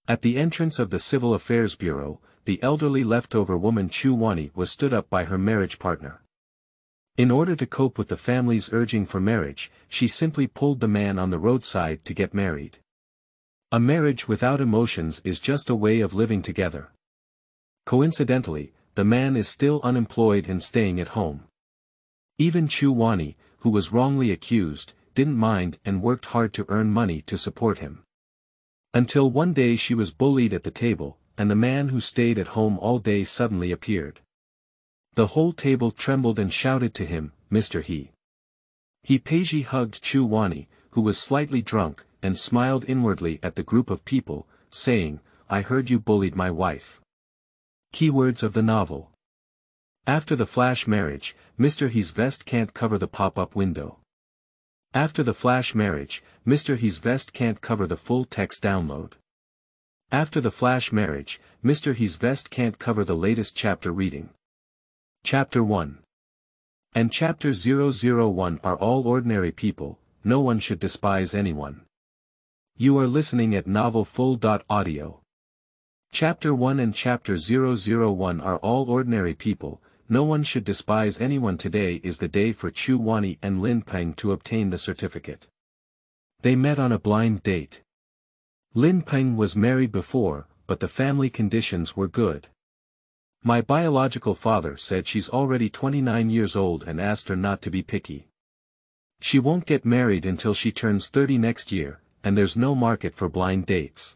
At the entrance of the Civil Affairs Bureau, the elderly leftover woman Chu Wanyi was stood up by her marriage partner. In order to cope with the family's urging for marriage, she simply pulled the man on the roadside to get married. A marriage without emotions is just a way of living together. Coincidentally, the man is still unemployed and staying at home. Even Chu Wanyi, who was wrongly accused, didn't mind and worked hard to earn money to support him. Until one day she was bullied at the table, and the man who stayed at home all day suddenly appeared. The whole table trembled and shouted to him, "Mr. He." He Peiji hugged Chu Wanyi, who was slightly drunk, and smiled inwardly at the group of people, saying, "I heard you bullied my wife." Keywords of the novel. After the flash marriage, Mr. He's vest can't cover the pop-up window. After the flash marriage, Mr. He's vest can't cover the full text download. After the flash marriage, Mr. He's vest can't cover the latest chapter reading. Chapter 1. And Chapter 001 are all ordinary people, no one should despise anyone. You are listening at novelfull.audio. Chapter 1 and Chapter 001 are all ordinary people, no one should despise anyone. Today is the day for Chu Wanyi and Lin Peng to obtain the certificate. They met on a blind date. Lin Peng was married before, but the family conditions were good. My biological father said she's already 29 years old and asked her not to be picky. She won't get married until she turns 30 next year, and there's no market for blind dates.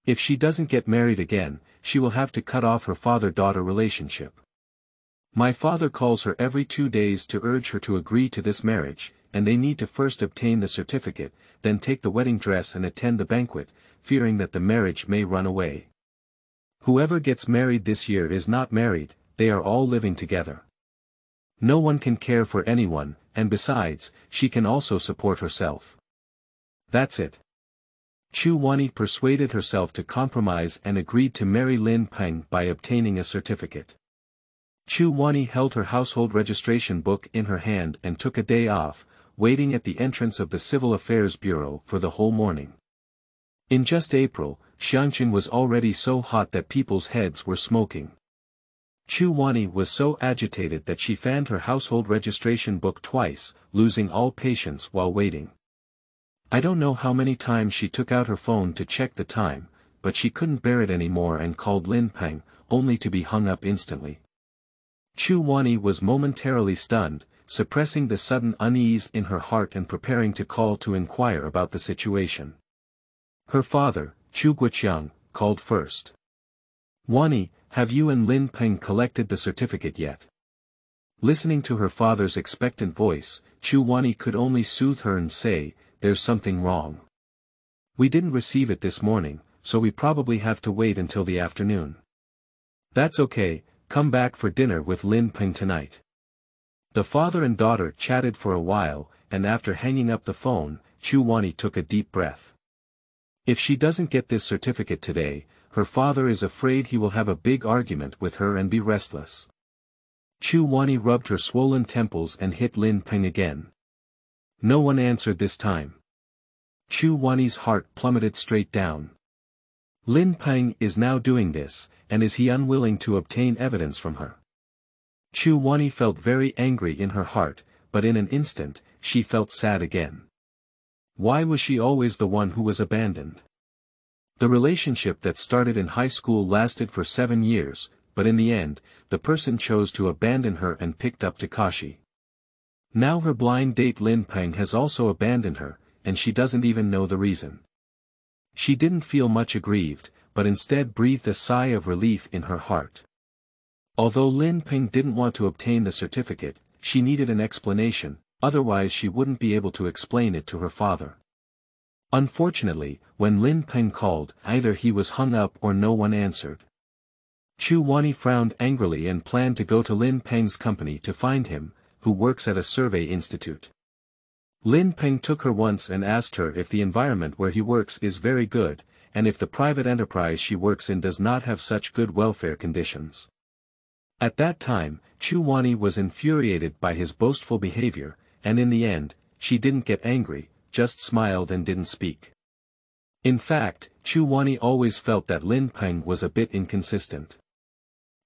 If she doesn't get married again, she will have to cut off her father-daughter relationship. My father calls her every 2 days to urge her to agree to this marriage, and they need to first obtain the certificate, then take the wedding dress and attend the banquet, fearing that the marriage may run away. Whoever gets married this year is not married, they are all living together. No one can care for anyone, and besides, she can also support herself. That's it. Chu Wanyi persuaded herself to compromise and agreed to marry Lin Peng by obtaining a certificate. Chu Wanyi held her household registration book in her hand and took a day off, waiting at the entrance of the Civil Affairs Bureau for the whole morning. In just April, Xiangqin was already so hot that people's heads were smoking. Chu Wanyi was so agitated that she fanned her household registration book twice, losing all patience while waiting. I don't know how many times she took out her phone to check the time, but she couldn't bear it anymore and called Lin Peng, only to be hung up instantly. Chu Wanyi was momentarily stunned, suppressing the sudden unease in her heart and preparing to call to inquire about the situation. Her father, Chu Guoqiang, called first. "Wanyi, have you and Lin Peng collected the certificate yet?" Listening to her father's expectant voice, Chu Wanyi could only soothe her and say, "There's something wrong. We didn't receive it this morning, so we probably have to wait until the afternoon." "That's okay, come back for dinner with Lin Peng tonight." The father and daughter chatted for a while, and after hanging up the phone, Chu Wanyi took a deep breath. If she doesn't get this certificate today, her father is afraid he will have a big argument with her and be restless. Chu Wanyi rubbed her swollen temples and hit Lin Peng again. No one answered this time. Chu Wanyi's heart plummeted straight down. Lin Peng is now doing this, and is he unwilling to obtain evidence from her? Chu Wanyi felt very angry in her heart, but in an instant, she felt sad again. Why was she always the one who was abandoned? The relationship that started in high school lasted for 7 years, but in the end, the person chose to abandon her and picked up Takashi. Now her blind date Lin Peng has also abandoned her, and she doesn't even know the reason. She didn't feel much aggrieved, but instead breathed a sigh of relief in her heart. Although Lin Peng didn't want to obtain the certificate, she needed an explanation, otherwise she wouldn't be able to explain it to her father. Unfortunately, when Lin Peng called, either he was hung up or no one answered. Chu Wanyi frowned angrily and planned to go to Lin Peng's company to find him, who works at a survey institute. Lin Peng took her once and asked her if the environment where he works is very good, and if the private enterprise she works in does not have such good welfare conditions. At that time, Chu Wanyi was infuriated by his boastful behavior, and in the end, she didn't get angry, just smiled and didn't speak. In fact, Chu Wanyi always felt that Lin Peng was a bit inconsistent.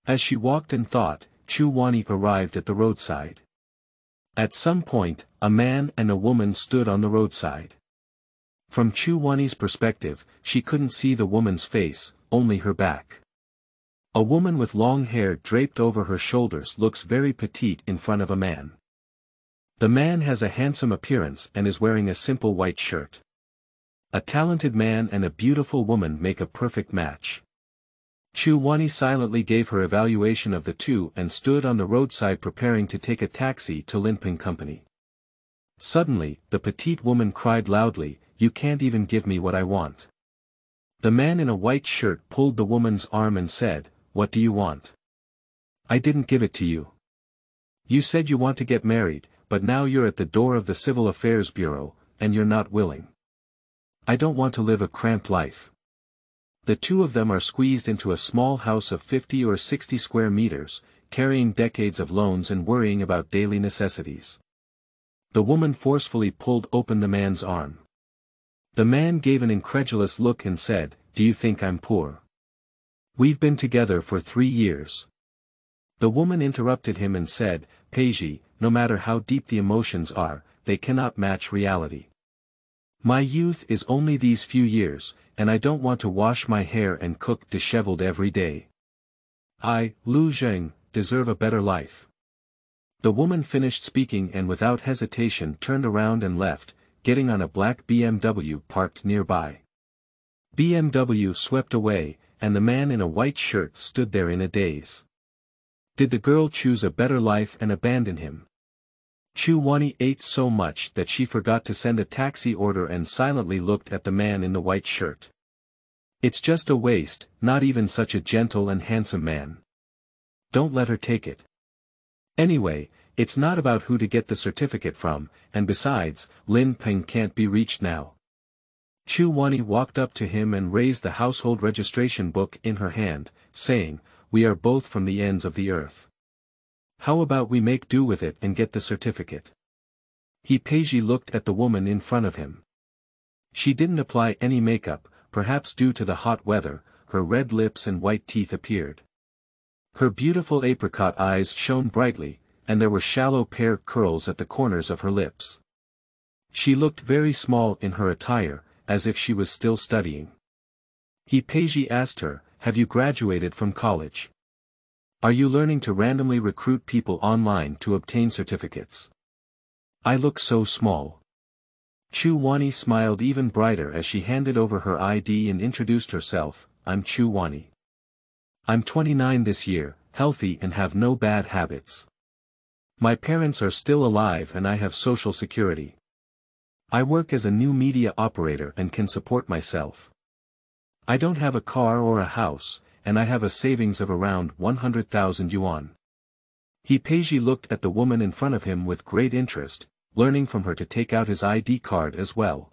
As she walked and thought, Chu Wanyi arrived at the roadside. At some point, a man and a woman stood on the roadside. From Chu Wanyi's perspective, she couldn't see the woman's face, only her back. A woman with long hair draped over her shoulders looks very petite in front of a man. The man has a handsome appearance and is wearing a simple white shirt. A talented man and a beautiful woman make a perfect match. Chu Wanyi silently gave her evaluation of the two and stood on the roadside preparing to take a taxi to Lin Peng Company. Suddenly, the petite woman cried loudly, "You can't even give me what I want." The man in a white shirt pulled the woman's arm and said, "What do you want? I didn't give it to you. You said you want to get married, but now you're at the door of the Civil Affairs Bureau, and you're not willing. I don't want to live a cramped life." The two of them are squeezed into a small house of 50 or 60 square meters, carrying decades of loans and worrying about daily necessities. The woman forcefully pulled open the man's arm. The man gave an incredulous look and said, "Do you think I'm poor? We've been together for 3 years." The woman interrupted him and said, "Peiji, no matter how deep the emotions are, they cannot match reality. My youth is only these few years, and I don't want to wash my hair and cook disheveled every day. I, Lu Zheng, deserve a better life." The woman finished speaking and without hesitation turned around and left, getting on a black BMW parked nearby. BMW swept away, and the man in a white shirt stood there in a daze. Did the girl choose a better life and abandon him? Chu Wanyi ate so much that she forgot to send a taxi order and silently looked at the man in the white shirt. It's just a waste, not even such a gentle and handsome man. Don't let her take it. Anyway, it's not about who to get the certificate from, and besides, Lin Peng can't be reached now. Chu Wanyi walked up to him and raised the household registration book in her hand, saying, "We are both from the ends of the earth. How about we make do with it and get the certificate?" Peiji looked at the woman in front of him. She didn't apply any makeup, perhaps due to the hot weather, her red lips and white teeth appeared. Her beautiful apricot eyes shone brightly, and there were shallow pear curls at the corners of her lips. She looked very small in her attire, as if she was still studying. Peiji asked her, "Have you graduated from college? Are you learning to randomly recruit people online to obtain certificates? I look so small." Chu Wanyi smiled even brighter as she handed over her ID and introduced herself, "I'm Chu Wanyi. I'm 29 this year, healthy and have no bad habits. My parents are still alive and I have social security. I work as a new media operator and can support myself. I don't have a car or a house, and I have a savings of around 100,000 yuan." Peiji looked at the woman in front of him with great interest, learning from her to take out his ID card as well.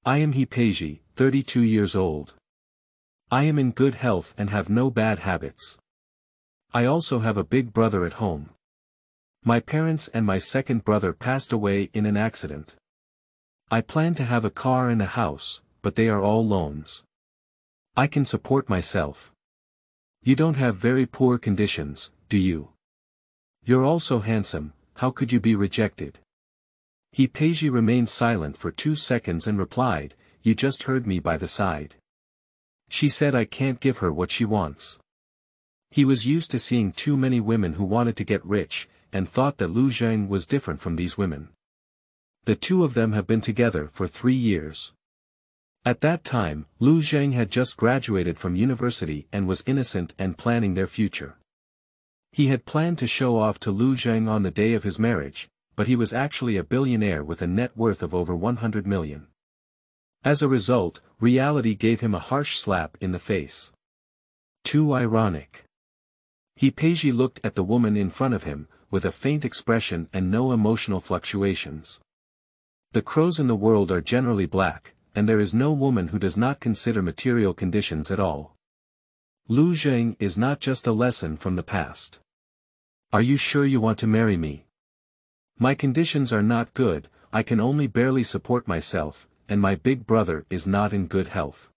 "I am Peiji, 32 years old. I am in good health and have no bad habits. I also have a big brother at home. My parents and my second brother passed away in an accident. I plan to have a car and a house, but they are all loans. I can support myself. You don't have very poor conditions, do you? You're also handsome, how could you be rejected?" Peiji remained silent for 2 seconds and replied, "You just heard me by the side. She said I can't give her what she wants." He was used to seeing too many women who wanted to get rich, and thought that Lu Zheng was different from these women. The two of them have been together for 3 years. At that time, Lu Zheng had just graduated from university and was innocent and planning their future. He had planned to show off to Lu Zheng on the day of his marriage, but he was actually a billionaire with a net worth of over 100 million. As a result, reality gave him a harsh slap in the face. Too ironic. Peiji looked at the woman in front of him, with a faint expression and no emotional fluctuations. The crows in the world are generally black, and there is no woman who does not consider material conditions at all. Lu Zheng is not just a lesson from the past. Are you sure you want to marry me? My conditions are not good, I can only barely support myself, and my big brother is not in good health.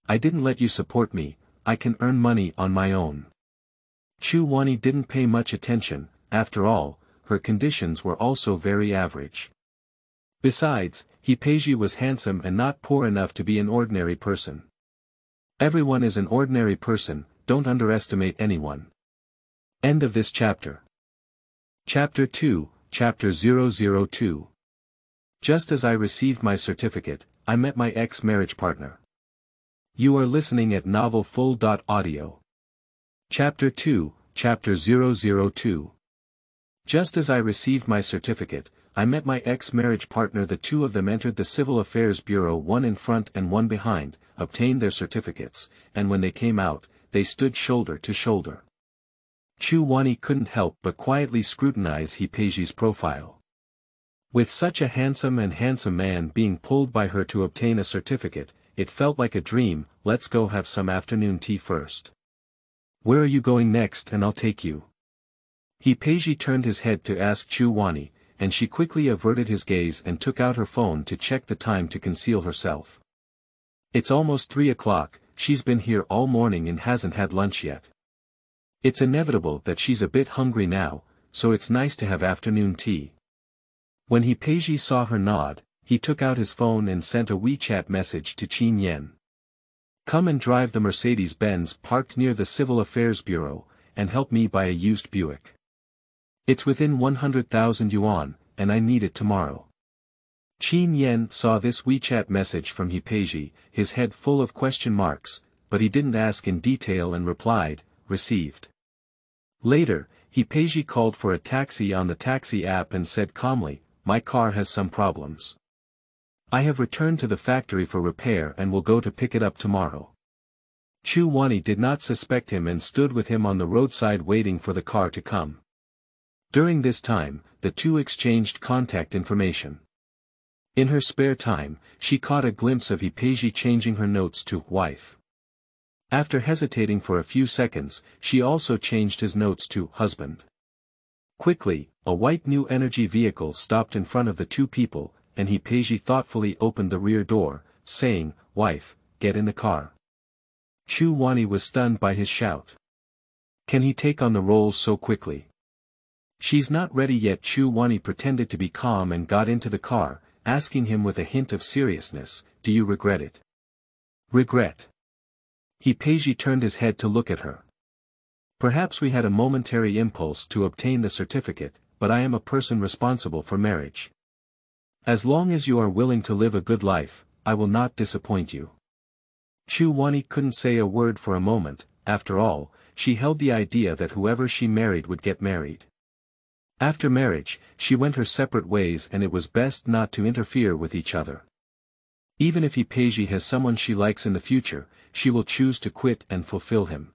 I didn't let you support me, I can earn money on my own. Chu Wanyi didn't pay much attention, after all, her conditions were also very average. Besides, Hipeji was handsome and not poor enough to be an ordinary person. Everyone is an ordinary person, don't underestimate anyone. End of this chapter. Chapter 2, Chapter 002. Just as I received my certificate, I met my ex-marriage partner. You are listening at novelfull.audio. Chapter 2, Chapter 002. Just as I received my certificate, I met my ex-marriage partner. The two of them entered the Civil Affairs Bureau, one in front and one behind, obtained their certificates, and when they came out, they stood shoulder to shoulder. Chu Wanyi couldn't help but quietly scrutinize Hipeji's profile. With such a handsome man being pulled by her to obtain a certificate, it felt like a dream. Let's go have some afternoon tea first. Where are you going next, and I'll take you? Hipeji turned his head to ask Chu Wanyi, and she quickly averted his gaze and took out her phone to check the time to conceal herself. It's almost 3 o'clock, she's been here all morning and hasn't had lunch yet. It's inevitable that she's a bit hungry now, so it's nice to have afternoon tea. When Hipeji saw her nod, he took out his phone and sent a WeChat message to Qin Yen. Come and drive the Mercedes-Benz parked near the Civil Affairs Bureau, and help me buy a used Buick. It's within 100,000 yuan, and I need it tomorrow. Qin Yen saw this WeChat message from Hipeji, his head full of question marks, but he didn't ask in detail and replied, received. Later, Hipeji called for a taxi on the taxi app and said calmly, my car has some problems. I have returned to the factory for repair and will go to pick it up tomorrow. Chu Wanyi did not suspect him and stood with him on the roadside waiting for the car to come. During this time, the two exchanged contact information. In her spare time, she caught a glimpse of Hipeji changing her notes to wife. After hesitating for a few seconds, she also changed his notes to husband. Quickly, a white new energy vehicle stopped in front of the two people, and Hipeji thoughtfully opened the rear door, saying, wife, get in the car. Chu Wanyi was stunned by his shout. Can he take on the roles so quickly? She's not ready yet. Chu Wanyi pretended to be calm and got into the car, asking him with a hint of seriousness, do you regret it? Regret? Hipeji turned his head to look at her. Perhaps we had a momentary impulse to obtain the certificate, but I am a person responsible for marriage. As long as you are willing to live a good life, I will not disappoint you. Chu Wanyi couldn't say a word for a moment. After all, she held the idea that whoever she married would get married. After marriage, she went her separate ways and it was best not to interfere with each other. Even if Hipeji has someone she likes in the future, she will choose to quit and fulfill him.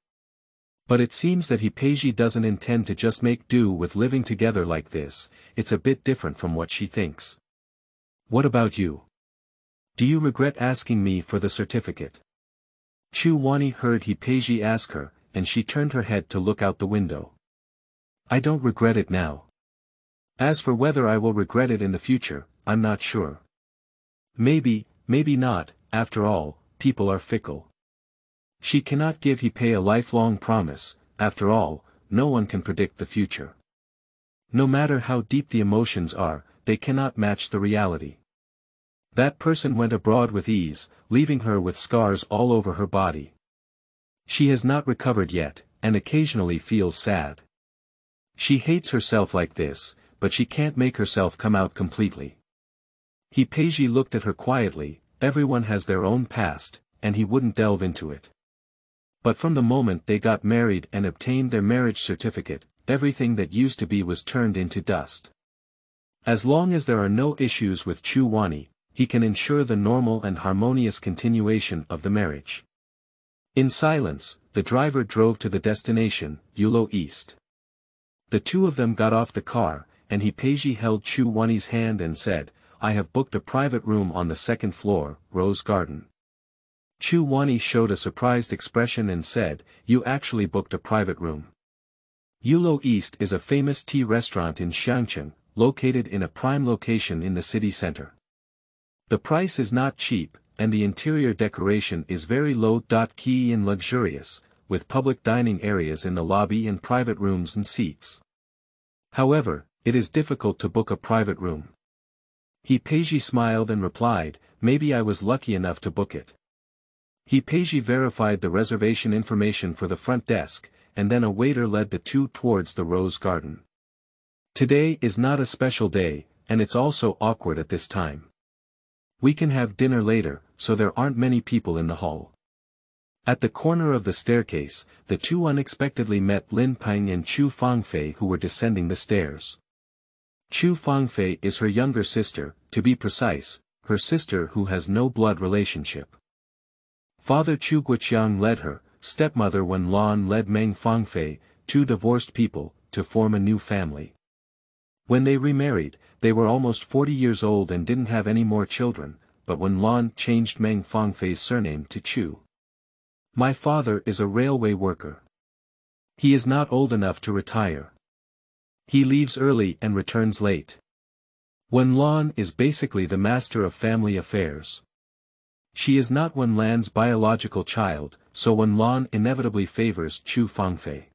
But it seems that Hipeji doesn't intend to just make do with living together like this. It's a bit different from what she thinks. What about you? Do you regret asking me for the certificate? Chu Wanyi heard Hipeji ask her, and she turned her head to look out the window. I don't regret it now. As for whether I will regret it in the future, I'm not sure. Maybe, maybe not. After all, people are fickle. She cannot give Hipe a lifelong promise. After all, no one can predict the future. No matter how deep the emotions are, they cannot match the reality. That person went abroad with ease, leaving her with scars all over her body. She has not recovered yet, and occasionally feels sad. She hates herself like this, but she can't make herself come out completely. Hipeji looked at her quietly. Everyone has their own past, and he wouldn't delve into it. But from the moment they got married and obtained their marriage certificate, everything that used to be was turned into dust. As long as there are no issues with Chu Wanyi, he can ensure the normal and harmonious continuation of the marriage. In silence, the driver drove to the destination, Yulo East. The two of them got off the car, and Hipeji held Chu Wanyi's hand and said, I have booked a private room on the second floor, Rose Garden. Chu Wanyi showed a surprised expression and said, you actually booked a private room. Yulo East is a famous tea restaurant in Xiangcheng, located in a prime location in the city center. The price is not cheap, and the interior decoration is very low-key and luxurious, with public dining areas in the lobby and private rooms and seats. However, it is difficult to book a private room. He smiled and replied, maybe I was lucky enough to book it. He verified the reservation information for the front desk, and then a waiter led the two towards the rose garden. Today is not a special day, and it's also awkward at this time. We can have dinner later, so there aren't many people in the hall. At the corner of the staircase, the two unexpectedly met Lin Peng and Chu Fangfei, who were descending the stairs. Chu Fangfei is her younger sister, to be precise, her sister who has no blood relationship. Father Chu Guoqiang led her, stepmother Wen Lan led Meng Fangfei, two divorced people, to form a new family. When they remarried, they were almost 40 years old and didn't have any more children, but Wen Lan changed Meng Fangfei's surname to Chu. My father is a railway worker. He is not old enough to retire. He leaves early and returns late. Wen Lan is basically the master of family affairs. She is not Wen Lan's biological child, so Wen Lan inevitably favors Chu Fangfei.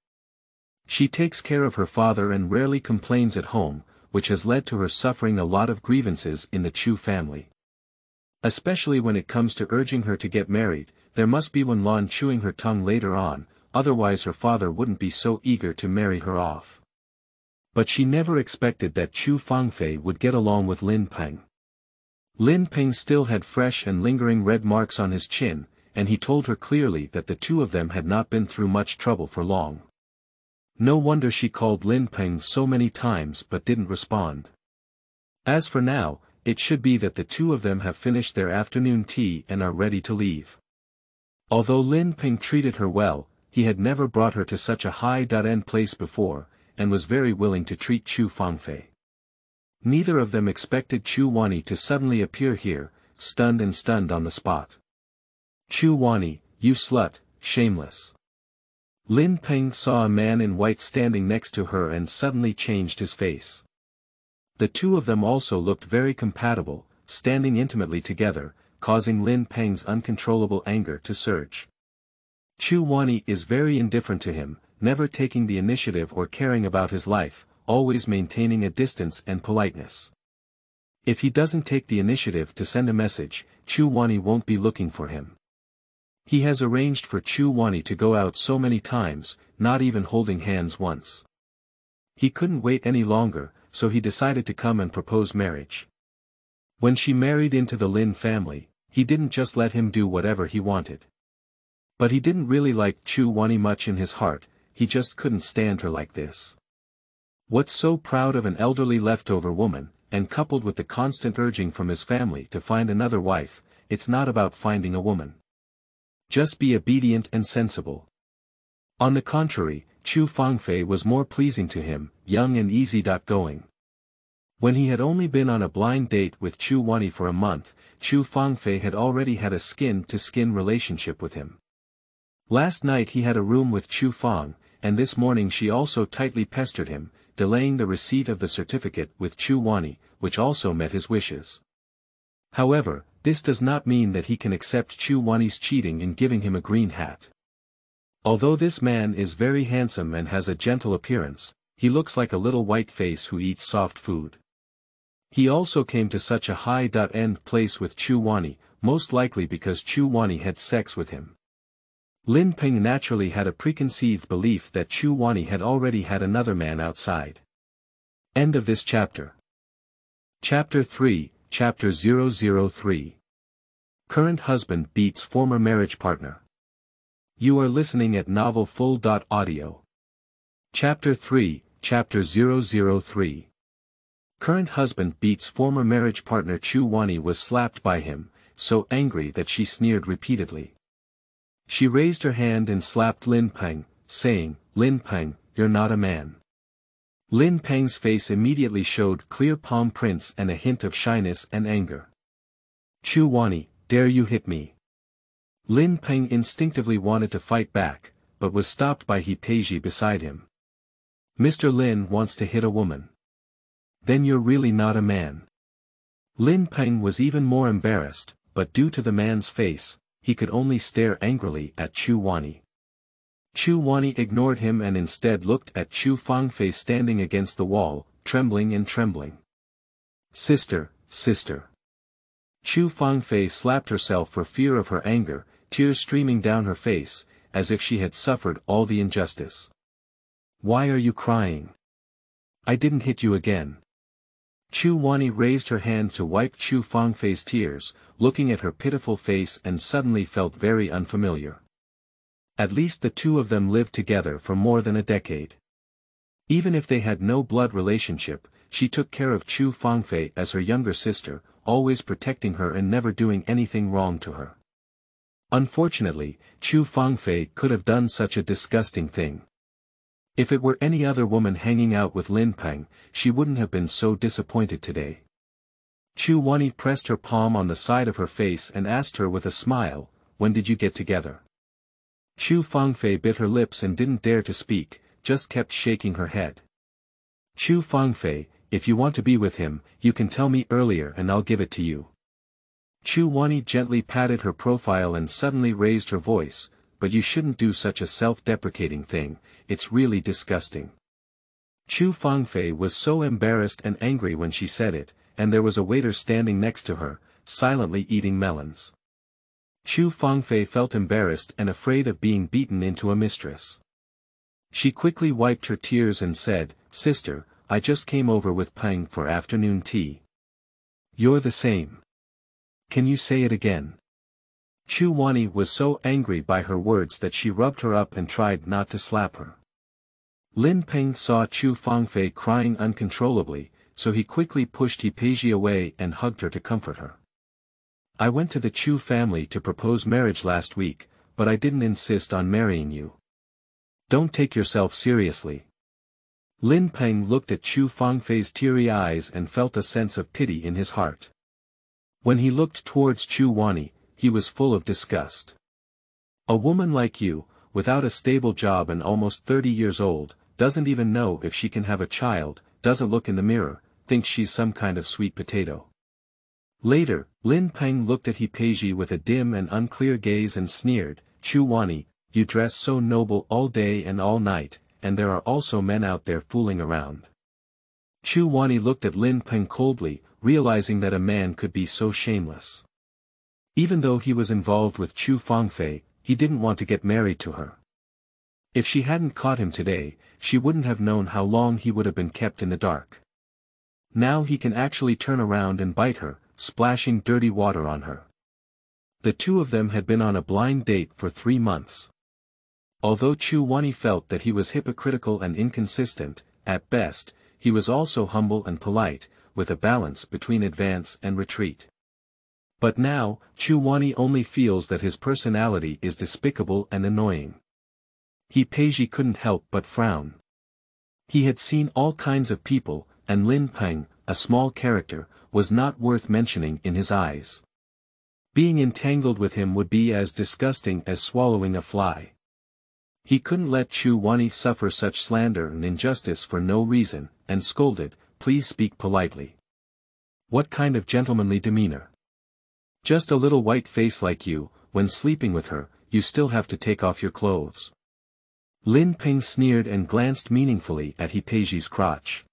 She takes care of her father and rarely complains at home, which has led to her suffering a lot of grievances in the Chu family. Especially when it comes to urging her to get married, there must be Wen Lan chewing her tongue later on, otherwise her father wouldn't be so eager to marry her off. But she never expected that Chu Fangfei would get along with Lin Peng. Lin Peng still had fresh and lingering red marks on his chin, and he told her clearly that the two of them had not been through much trouble for long. No wonder she called Lin Peng so many times but didn't respond. As for now, it should be that the two of them have finished their afternoon tea and are ready to leave. Although Lin Peng treated her well, he had never brought her to such a high-end place before, and was very willing to treat Chu Fangfei. Neither of them expected Chu Wanyi to suddenly appear here, stunned on the spot. Chu Wanyi, you slut, shameless. Lin Peng saw a man in white standing next to her and suddenly changed his face. The two of them also looked very compatible, standing intimately together, causing Lin Peng's uncontrollable anger to surge. Chu Wanyi is very indifferent to him, never taking the initiative or caring about his life, always maintaining a distance and politeness. If he doesn't take the initiative to send a message, Chu Wanyi won't be looking for him. He has arranged for Chu Wanyi to go out so many times, not even holding hands once. He couldn't wait any longer, so he decided to come and propose marriage. When she married into the Lin family, he didn't just let him do whatever he wanted. But he didn't really like Chu Wanyi much in his heart, he just couldn't stand her like this. What's so proud of an elderly leftover woman, and coupled with the constant urging from his family to find another wife, it's not about finding a woman. Just be obedient and sensible. On the contrary, Chu Fangfei was more pleasing to him, young and easy-going. When he had only been on a blind date with Chu Wanyi for a month, Chu Fangfei had already had a skin-to-skin relationship with him. Last night he had a room with Chu Fang, and this morning she also tightly pestered him, delaying the receipt of the certificate with Chu Wanyi, which also met his wishes. However, this does not mean that he can accept Chu Wanyi's cheating in giving him a green hat. Although this man is very handsome and has a gentle appearance, he looks like a little white face who eats soft food. He also came to such a high-end place with Chu Wanyi, most likely because Chu Wanyi had sex with him. Lin Peng naturally had a preconceived belief that Chu Wanyi had already had another man outside. End of this chapter. Chapter 3, Chapter 003. Current husband beats former marriage partner. You are listening at novelfull.audio. Chapter 3, Chapter 003. Current husband beats former marriage partner. Chu Wanyi was slapped by him, so angry that she sneered repeatedly. She raised her hand and slapped Lin Peng, saying, "Lin Peng, you're not a man." Lin Peng's face immediately showed clear palm prints and a hint of shyness and anger. "Chu Wanyi, dare you hit me?" Lin Peng instinctively wanted to fight back, but was stopped by He Peiji beside him. "Mr. Lin wants to hit a woman. Then you're really not a man." Lin Peng was even more embarrassed, but due to the man's face, he could only stare angrily at Chu Wanyi. Chu Wanyi ignored him and instead looked at Chu Fangfei standing against the wall, trembling and trembling. Sister, sister. Chu Fangfei slapped herself for fear of her anger, tears streaming down her face, as if she had suffered all the injustice. Why are you crying? I didn't hit you again. Chu Wanyi raised her hand to wipe Chu Fangfei's tears, looking at her pitiful face and suddenly felt very unfamiliar. At least the two of them lived together for more than a decade. Even if they had no blood relationship, she took care of Chu Fangfei as her younger sister, always protecting her and never doing anything wrong to her. Unfortunately, Chu Fangfei could have done such a disgusting thing. If it were any other woman hanging out with Lin Peng, she wouldn't have been so disappointed today. Chu Wanyi pressed her palm on the side of her face and asked her with a smile, when did you get together? Chu Fangfei bit her lips and didn't dare to speak, just kept shaking her head. Chu Fangfei, if you want to be with him, you can tell me earlier and I'll give it to you. Chu Wanyi gently patted her profile and suddenly raised her voice, but you shouldn't do such a self-deprecating thing, it's really disgusting. Chu Fangfei was so embarrassed and angry when she said it, and there was a waiter standing next to her, silently eating melons. Chu Fangfei felt embarrassed and afraid of being beaten into a mistress. She quickly wiped her tears and said, Sister, I just came over with Peng for afternoon tea. You're the same. Can you say it again? Chu Wanyi was so angry by her words that she rubbed her up and tried not to slap her. Lin Peng saw Chu Fangfei crying uncontrollably, so he quickly pushed EP1-10 away and hugged her to comfort her. I went to the Chu family to propose marriage last week, but I didn't insist on marrying you. Don't take yourself seriously. Lin Peng looked at Chu Fangfei's teary eyes and felt a sense of pity in his heart. When he looked towards Chu Wanyi, he was full of disgust. A woman like you, without a stable job and almost 30 years old, doesn't even know if she can have a child, doesn't look in the mirror, thinks she's some kind of sweet potato. Later, Lin Peng looked at EP1-10 with a dim and unclear gaze and sneered, Chu Wanyi, you dress so noble all day and all night, and there are also men out there fooling around. Chu Wanyi looked at Lin Peng coldly, realizing that a man could be so shameless. Even though he was involved with Chu Fangfei, he didn't want to get married to her. If she hadn't caught him today, she wouldn't have known how long he would have been kept in the dark. Now he can actually turn around and bite her, splashing dirty water on her. The two of them had been on a blind date for 3 months. Although Chu Wanyi felt that he was hypocritical and inconsistent, at best, he was also humble and polite, with a balance between advance and retreat. But now, Chu Wanyi only feels that his personality is despicable and annoying. EP1-10 couldn't help but frown. He had seen all kinds of people, and Lin Peng, a small character, was not worth mentioning in his eyes. Being entangled with him would be as disgusting as swallowing a fly. He couldn't let Chu Wanyi suffer such slander and injustice for no reason, and scolded, please speak politely. What kind of gentlemanly demeanor? Just a little white face like you, when sleeping with her, you still have to take off your clothes. Lin Peng sneered and glanced meaningfully at EP1-10's crotch.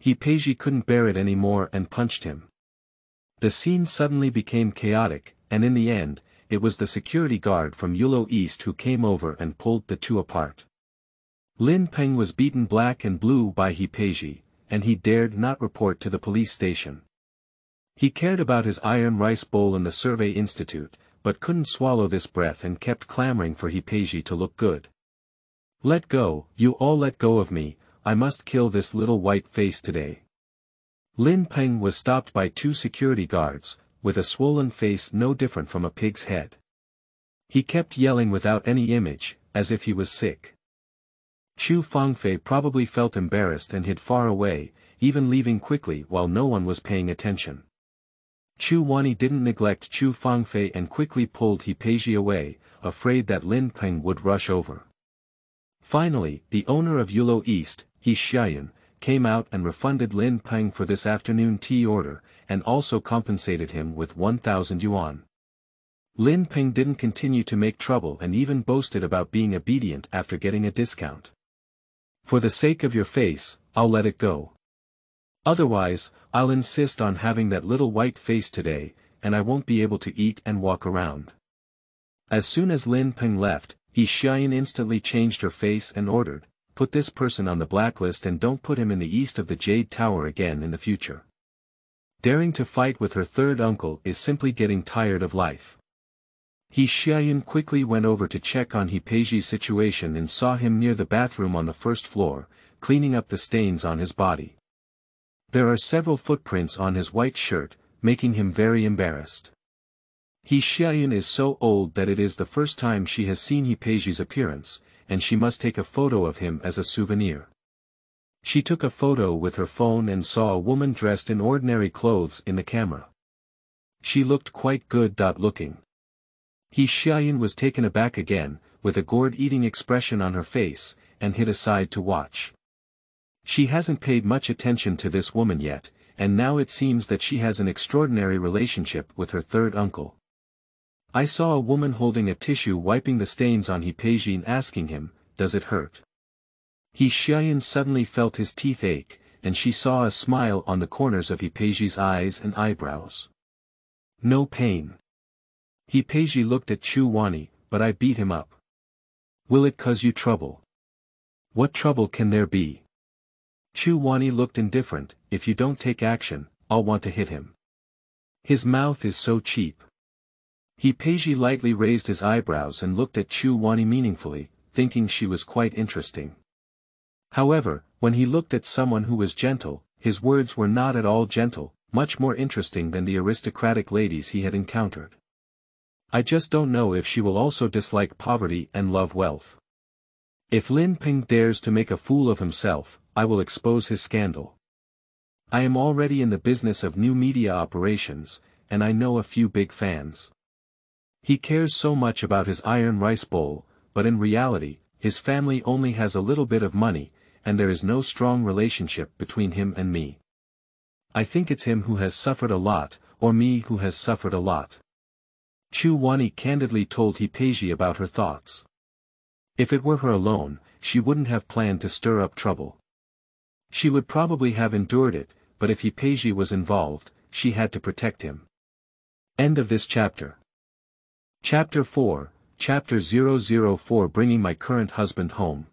EP1-10 couldn't bear it anymore and punched him. The scene suddenly became chaotic, and in the end, it was the security guard from Yulo East who came over and pulled the two apart. Lin Peng was beaten black and blue by EP1-10, and he dared not report to the police station. He cared about his iron rice bowl in the Survey Institute, but couldn't swallow this breath and kept clamoring for EP1-10 to look good. Let go, you all let go of me, I must kill this little white face today. Lin Peng was stopped by 2 security guards, with a swollen face no different from a pig's head. He kept yelling without any image, as if he was sick. Chu Fangfei probably felt embarrassed and hid far away, even leaving quickly while no one was paying attention. Chu Wanyi didn't neglect Chu Fangfei and quickly pulled EP1-10 away, afraid that Lin Peng would rush over. Finally, the owner of Yulo East, He Xiaoyan, came out and refunded Lin Peng for this afternoon tea order, and also compensated him with 1,000 yuan. Lin Peng didn't continue to make trouble and even boasted about being obedient after getting a discount. For the sake of your face, I'll let it go. Otherwise, I'll insist on having that little white face today, and I won't be able to eat and walk around. As soon as Lin Peng left, Xiaoyan instantly changed her face and ordered, put this person on the blacklist and don't put him in the east of the Jade Tower again in the future. Daring to fight with her third uncle is simply getting tired of life. Xiaoyan quickly went over to check on Peiji's situation and saw him near the bathroom on the first floor, cleaning up the stains on his body. There are several footprints on his white shirt, making him very embarrassed. Xiaoyan is so old that it is the first time she has seen Peiji's appearance, and she must take a photo of him as a souvenir. She took a photo with her phone and saw a woman dressed in ordinary clothes in the camera. She looked quite good looking. Xiaoyan was taken aback again, with a gourd-eating expression on her face, and hid aside to watch. She hasn't paid much attention to this woman yet, and now it seems that she has an extraordinary relationship with her third uncle. I saw a woman holding a tissue wiping the stains on Peiji and asking him, "Does it hurt?" Xiaoyan suddenly felt his teeth ache, and she saw a smile on the corners of Peiji's eyes and eyebrows. No pain. Peiji looked at Chu Wanyi, "But I beat him up. Will it cause you trouble?" "What trouble can there be?" Chu Wanyi looked indifferent. "If you don't take action, I'll want to hit him. His mouth is so cheap." Peiji lightly raised his eyebrows and looked at Chu Wanyi meaningfully, thinking she was quite interesting. However, when he looked at someone who was gentle, his words were not at all gentle, much more interesting than the aristocratic ladies he had encountered. "I just don't know if she will also dislike poverty and love wealth. If Lin Peng dares to make a fool of himself, I will expose his scandal. I am already in the business of new media operations, and I know a few big fans. He cares so much about his iron rice bowl, but in reality, his family only has a little bit of money, and there is no strong relationship between him and me. I think it's him who has suffered a lot, or me who has suffered a lot." Chu Wanyi candidly told Peiji about her thoughts. If it were her alone, she wouldn't have planned to stir up trouble. She would probably have endured it, but if Peiji was involved, she had to protect him. End of this chapter. Chapter 4, Chapter 004 Bringing My Current Husband Home.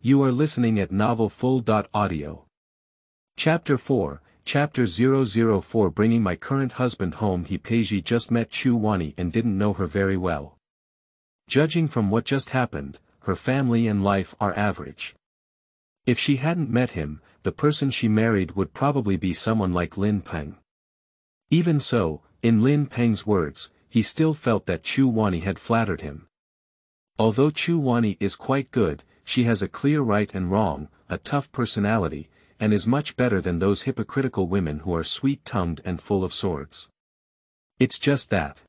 You are listening at novelfull.audio. Chapter 4, Chapter 004 Bringing My Current Husband Home. Peiji just met Chu Wanyi and didn't know her very well. Judging from what just happened, her family and life are average. If she hadn't met him, the person she married would probably be someone like Lin Peng. Even so, in Lin Peng's words, he still felt that Chu Wanyi had flattered him. Although Chu Wanyi is quite good, she has a clear right and wrong, a tough personality, and is much better than those hypocritical women who are sweet-tongued and full of swords. It's just that.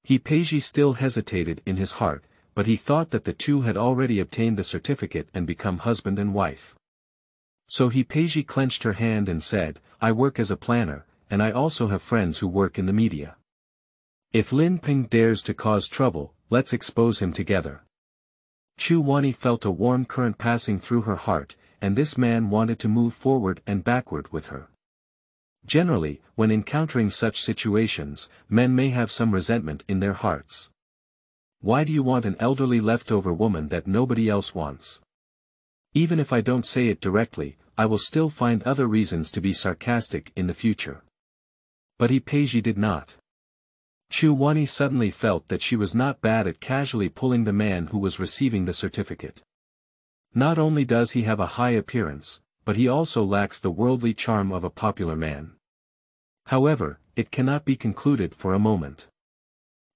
Peiji still hesitated in his heart, but he thought that the two had already obtained the certificate and become husband and wife. So Peiji clenched her hand and said, "I work as a planner, and I also have friends who work in the media. If Lin Peng dares to cause trouble, let's expose him together." Chu Wanyi felt a warm current passing through her heart, and this man wanted to move forward and backward with her. Generally, when encountering such situations, men may have some resentment in their hearts. Why do you want an elderly leftover woman that nobody else wants? Even if I don't say it directly, I will still find other reasons to be sarcastic in the future. But Peiji did not. Chu Wanyi suddenly felt that she was not bad at casually pulling the man who was receiving the certificate. Not only does he have a high appearance, but he also lacks the worldly charm of a popular man. However, it cannot be concluded for a moment.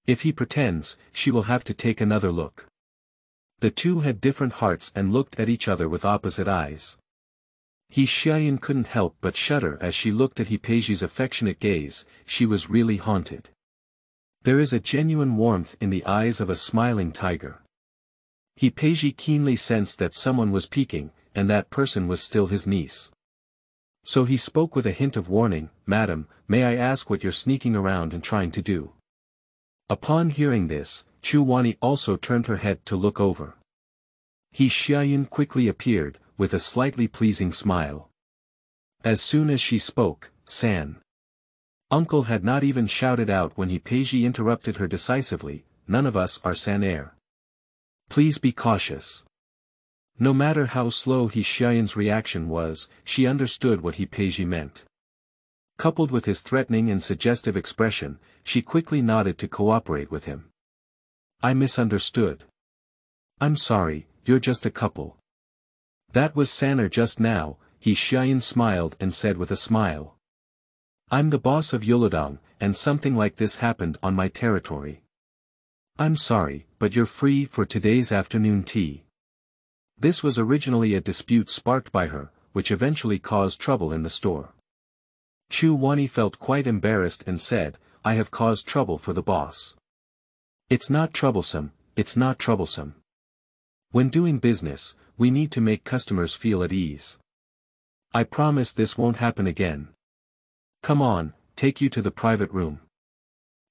If he pretends, she will have to take another look. The two had different hearts and looked at each other with opposite eyes. Xiaoyan couldn't help but shudder as she looked at Peiji's affectionate gaze. She was really haunted. There is a genuine warmth in the eyes of a smiling tiger. Peiji keenly sensed that someone was peeking, and that person was still his niece. So he spoke with a hint of warning, "Madam, may I ask what you're sneaking around and trying to do?" Upon hearing this, Chu Wanyi also turned her head to look over. He Xiaoyan quickly appeared, with a slightly pleasing smile. As soon as she spoke, "San." Uncle had not even shouted out when he Peiji interrupted her decisively, "None of us are San heir. Please be cautious." No matter how slow he Xiaoyan's reaction was, she understood what he Peiji meant. Coupled with his threatening and suggestive expression, she quickly nodded to cooperate with him. "I misunderstood. I'm sorry, you're just a couple." "That was Sanner just now," he Xiaoyan smiled and said with a smile. "I'm the boss of Yulodong, and something like this happened on my territory. I'm sorry, but you're free for today's afternoon tea." This was originally a dispute sparked by her, which eventually caused trouble in the store. Chu Wanyi felt quite embarrassed and said, "I have caused trouble for the boss." "It's not troublesome, it's not troublesome. When doing business, we need to make customers feel at ease. I promise this won't happen again. Come on, take you to the private room."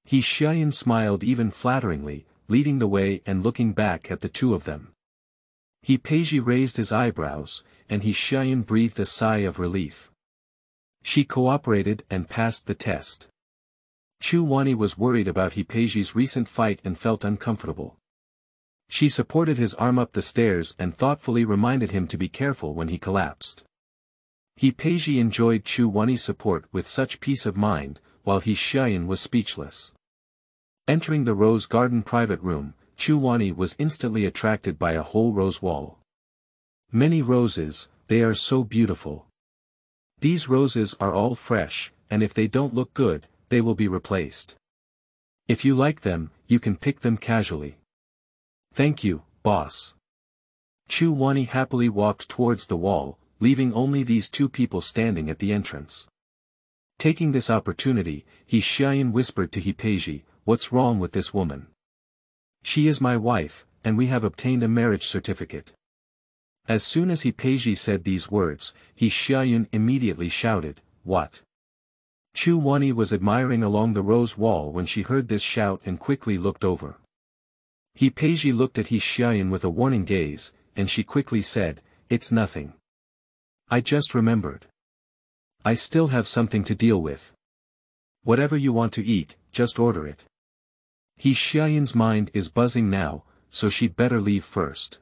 He Xiaoyan smiled even flatteringly, leading the way and looking back at the two of them. He Peiji raised his eyebrows, and he Xiaoyan breathed a sigh of relief. She cooperated and passed the test. Chu Wanyi was worried about he Peiji's recent fight and felt uncomfortable. She supported his arm up the stairs and thoughtfully reminded him to be careful when he collapsed. He Peiji enjoyed Chu Wanyi's support with such peace of mind, while he Xiaoyan was speechless. Entering the rose garden private room, Chu Wanyi was instantly attracted by a whole rose wall. "Many roses, they are so beautiful. These roses are all fresh, and if they don't look good, they will be replaced. If you like them, you can pick them casually." "Thank you, boss." Chu Wanyi happily walked towards the wall, leaving only these two people standing at the entrance. Taking this opportunity, he Xiaoyan whispered to he Peiji, "What's wrong with this woman? She is my wife, and we have obtained a marriage certificate." As soon as he Peiji said these words, he Xiaoyan immediately shouted, "What?" Chu Wanyi was admiring along the rose wall when she heard this shout and quickly looked over. He Peiji looked at he Xiaoyan with a warning gaze, and she quickly said, "It's nothing. I just remembered. I still have something to deal with. Whatever you want to eat, just order it." He Xiaoyan's mind is buzzing now, so she'd better leave first.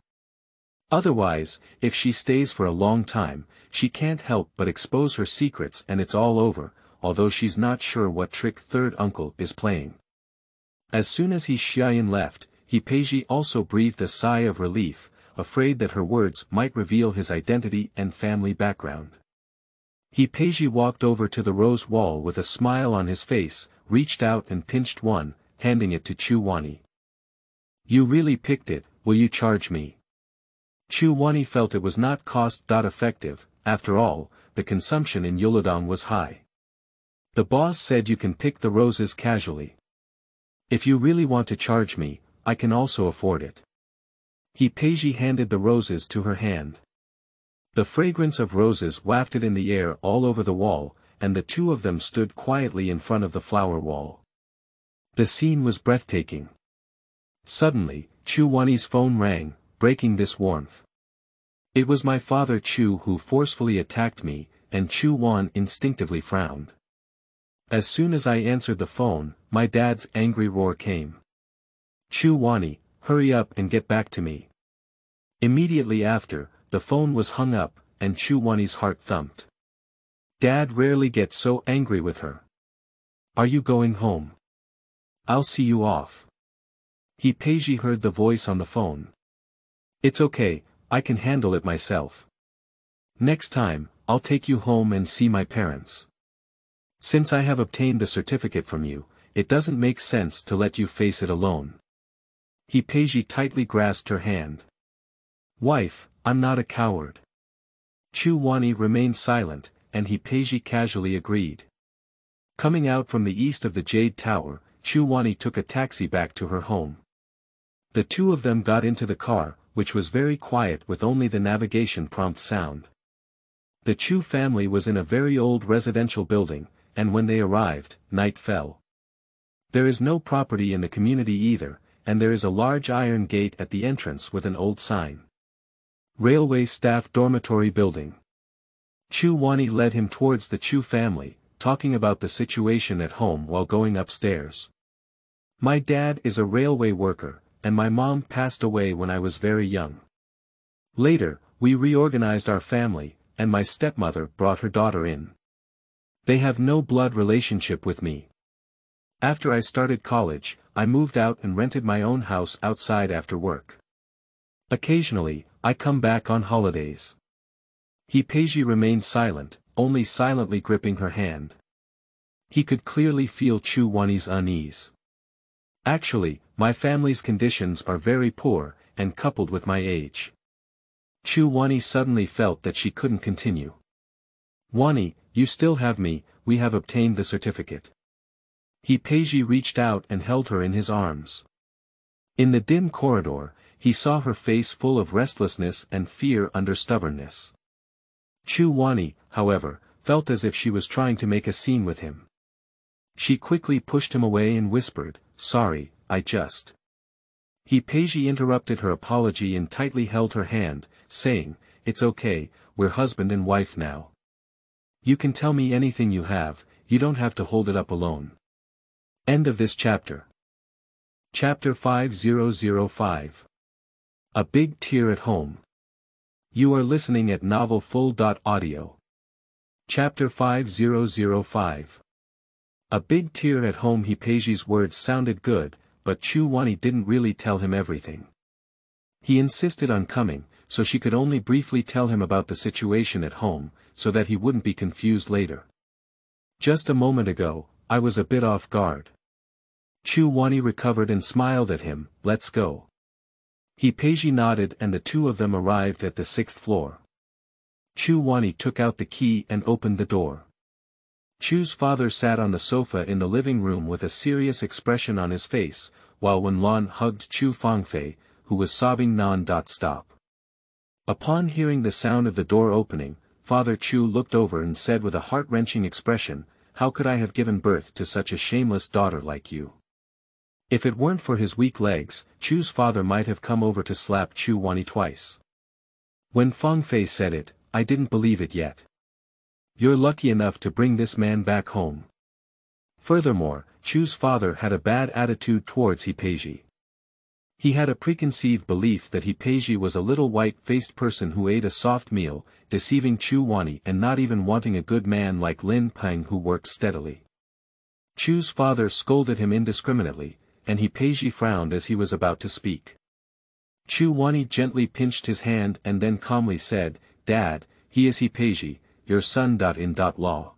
Otherwise, if she stays for a long time, she can't help but expose her secrets and it's all over, although she's not sure what trick third uncle is playing. As soon as he Xiaoyan left, he Peiji also breathed a sigh of relief, afraid that her words might reveal his identity and family background. He Peiji walked over to the rose wall with a smile on his face, reached out and pinched one, handing it to Chu Wanyi. "You really picked it, will you charge me?" Chu Wanyi felt it was not cost-effective, after all, the consumption in Yulodong was high. "The boss said you can pick the roses casually. If you really want to charge me, I can also afford it." He Peiji handed the roses to her hand. The fragrance of roses wafted in the air all over the wall, and the two of them stood quietly in front of the flower wall. The scene was breathtaking. Suddenly, Chu Wanyi's phone rang, breaking this warmth. "It was my father Chu who forcefully attacked me," and Chu Wan instinctively frowned. As soon as I answered the phone, my dad's angry roar came. "Chu Wanyi, hurry up and get back to me." Immediately after, the phone was hung up, and Chu Wanyi's heart thumped. Dad rarely gets so angry with her. "Are you going home? I'll see you off." He Peiji heard the voice on the phone. "It's okay, I can handle it myself. Next time, I'll take you home and see my parents. Since I have obtained the certificate from you, it doesn't make sense to let you face it alone." He Peiji tightly grasped her hand. "Wife, I'm not a coward." Chu Wanyi remained silent, and he Peiji casually agreed. Coming out from the east of the Jade Tower, Chu Wanyi took a taxi back to her home. The two of them got into the car, which was very quiet with only the navigation prompt sound. The Chu family was in a very old residential building, and when they arrived, night fell. There is no property in the community either, and there is a large iron gate at the entrance with an old sign. Railway Staff Dormitory Building. Chu Wanyi led him towards the Chu family, talking about the situation at home while going upstairs. My dad is a railway worker, and my mom passed away when I was very young. Later, we reorganized our family, and my stepmother brought her daughter in. They have no blood relationship with me. After I started college, I moved out and rented my own house outside after work. Occasionally, I come back on holidays. Peiji remained silent, only silently gripping her hand. He could clearly feel Chu Wanyi's unease. Actually, my family's conditions are very poor, and coupled with my age. Chu Wanyi suddenly felt that she couldn't continue. Wanyi, you still have me, we have obtained the certificate. Peiji reached out and held her in his arms. In the dim corridor, he saw her face full of restlessness and fear under stubbornness. Chu Wanyi, however, felt as if she was trying to make a scene with him. She quickly pushed him away and whispered, "Sorry, I just..." Peiji interrupted her apology and tightly held her hand, saying, "It's okay, we're husband and wife now. You can tell me anything you have, you don't have to hold it up alone." End of this chapter. Chapter 5005. A Big Tear at Home. You are listening at novelfull.audio. Chapter 5005. A big tear at home. Peiji's words sounded good, but Chu Wanyi didn't really tell him everything. He insisted on coming, so she could only briefly tell him about the situation at home, so that he wouldn't be confused later. "Just a moment ago, I was a bit off guard." Chu Wanyi recovered and smiled at him. "Let's go." Peiji nodded and the two of them arrived at the 6th floor. Chu Wanyi took out the key and opened the door. Chu's father sat on the sofa in the living room with a serious expression on his face, while Wenlan hugged Chu Fangfei, who was sobbing non-stop. Upon hearing the sound of the door opening, Father Chu looked over and said with a heart-wrenching expression, "How could I have given birth to such a shameless daughter like you?" If it weren't for his weak legs, Chu's father might have come over to slap Chu Wanyi twice. When Fangfei said it, I didn't believe it yet. You're lucky enough to bring this man back home. Furthermore, Chu's father had a bad attitude towards Peiji. He had a preconceived belief that Peiji was a little white-faced person who ate a soft meal, deceiving Chu Wanyi and not even wanting a good man like Lin Peng who worked steadily. Chu's father scolded him indiscriminately, and Peiji frowned as he was about to speak. Chu Wanyi gently pinched his hand and then calmly said, "Dad, he is Peiji, your son.in.law.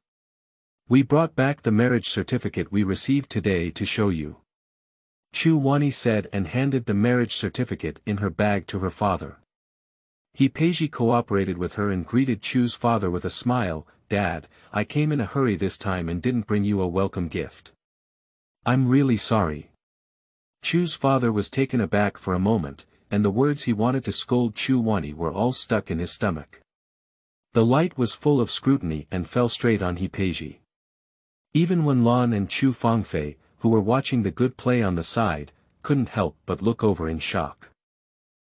We brought back the marriage certificate we received today to show you." Chu Wanyi said and handed the marriage certificate in her bag to her father. Peiji cooperated with her and greeted Chu's father with a smile, "Dad, I came in a hurry this time and didn't bring you a welcome gift. I'm really sorry." Chu's father was taken aback for a moment, and the words he wanted to scold Chu Wanyi were all stuck in his stomach. The light was full of scrutiny and fell straight on Peiji. Even Wenlan and Chu Fangfei, who were watching the good play on the side, couldn't help but look over in shock.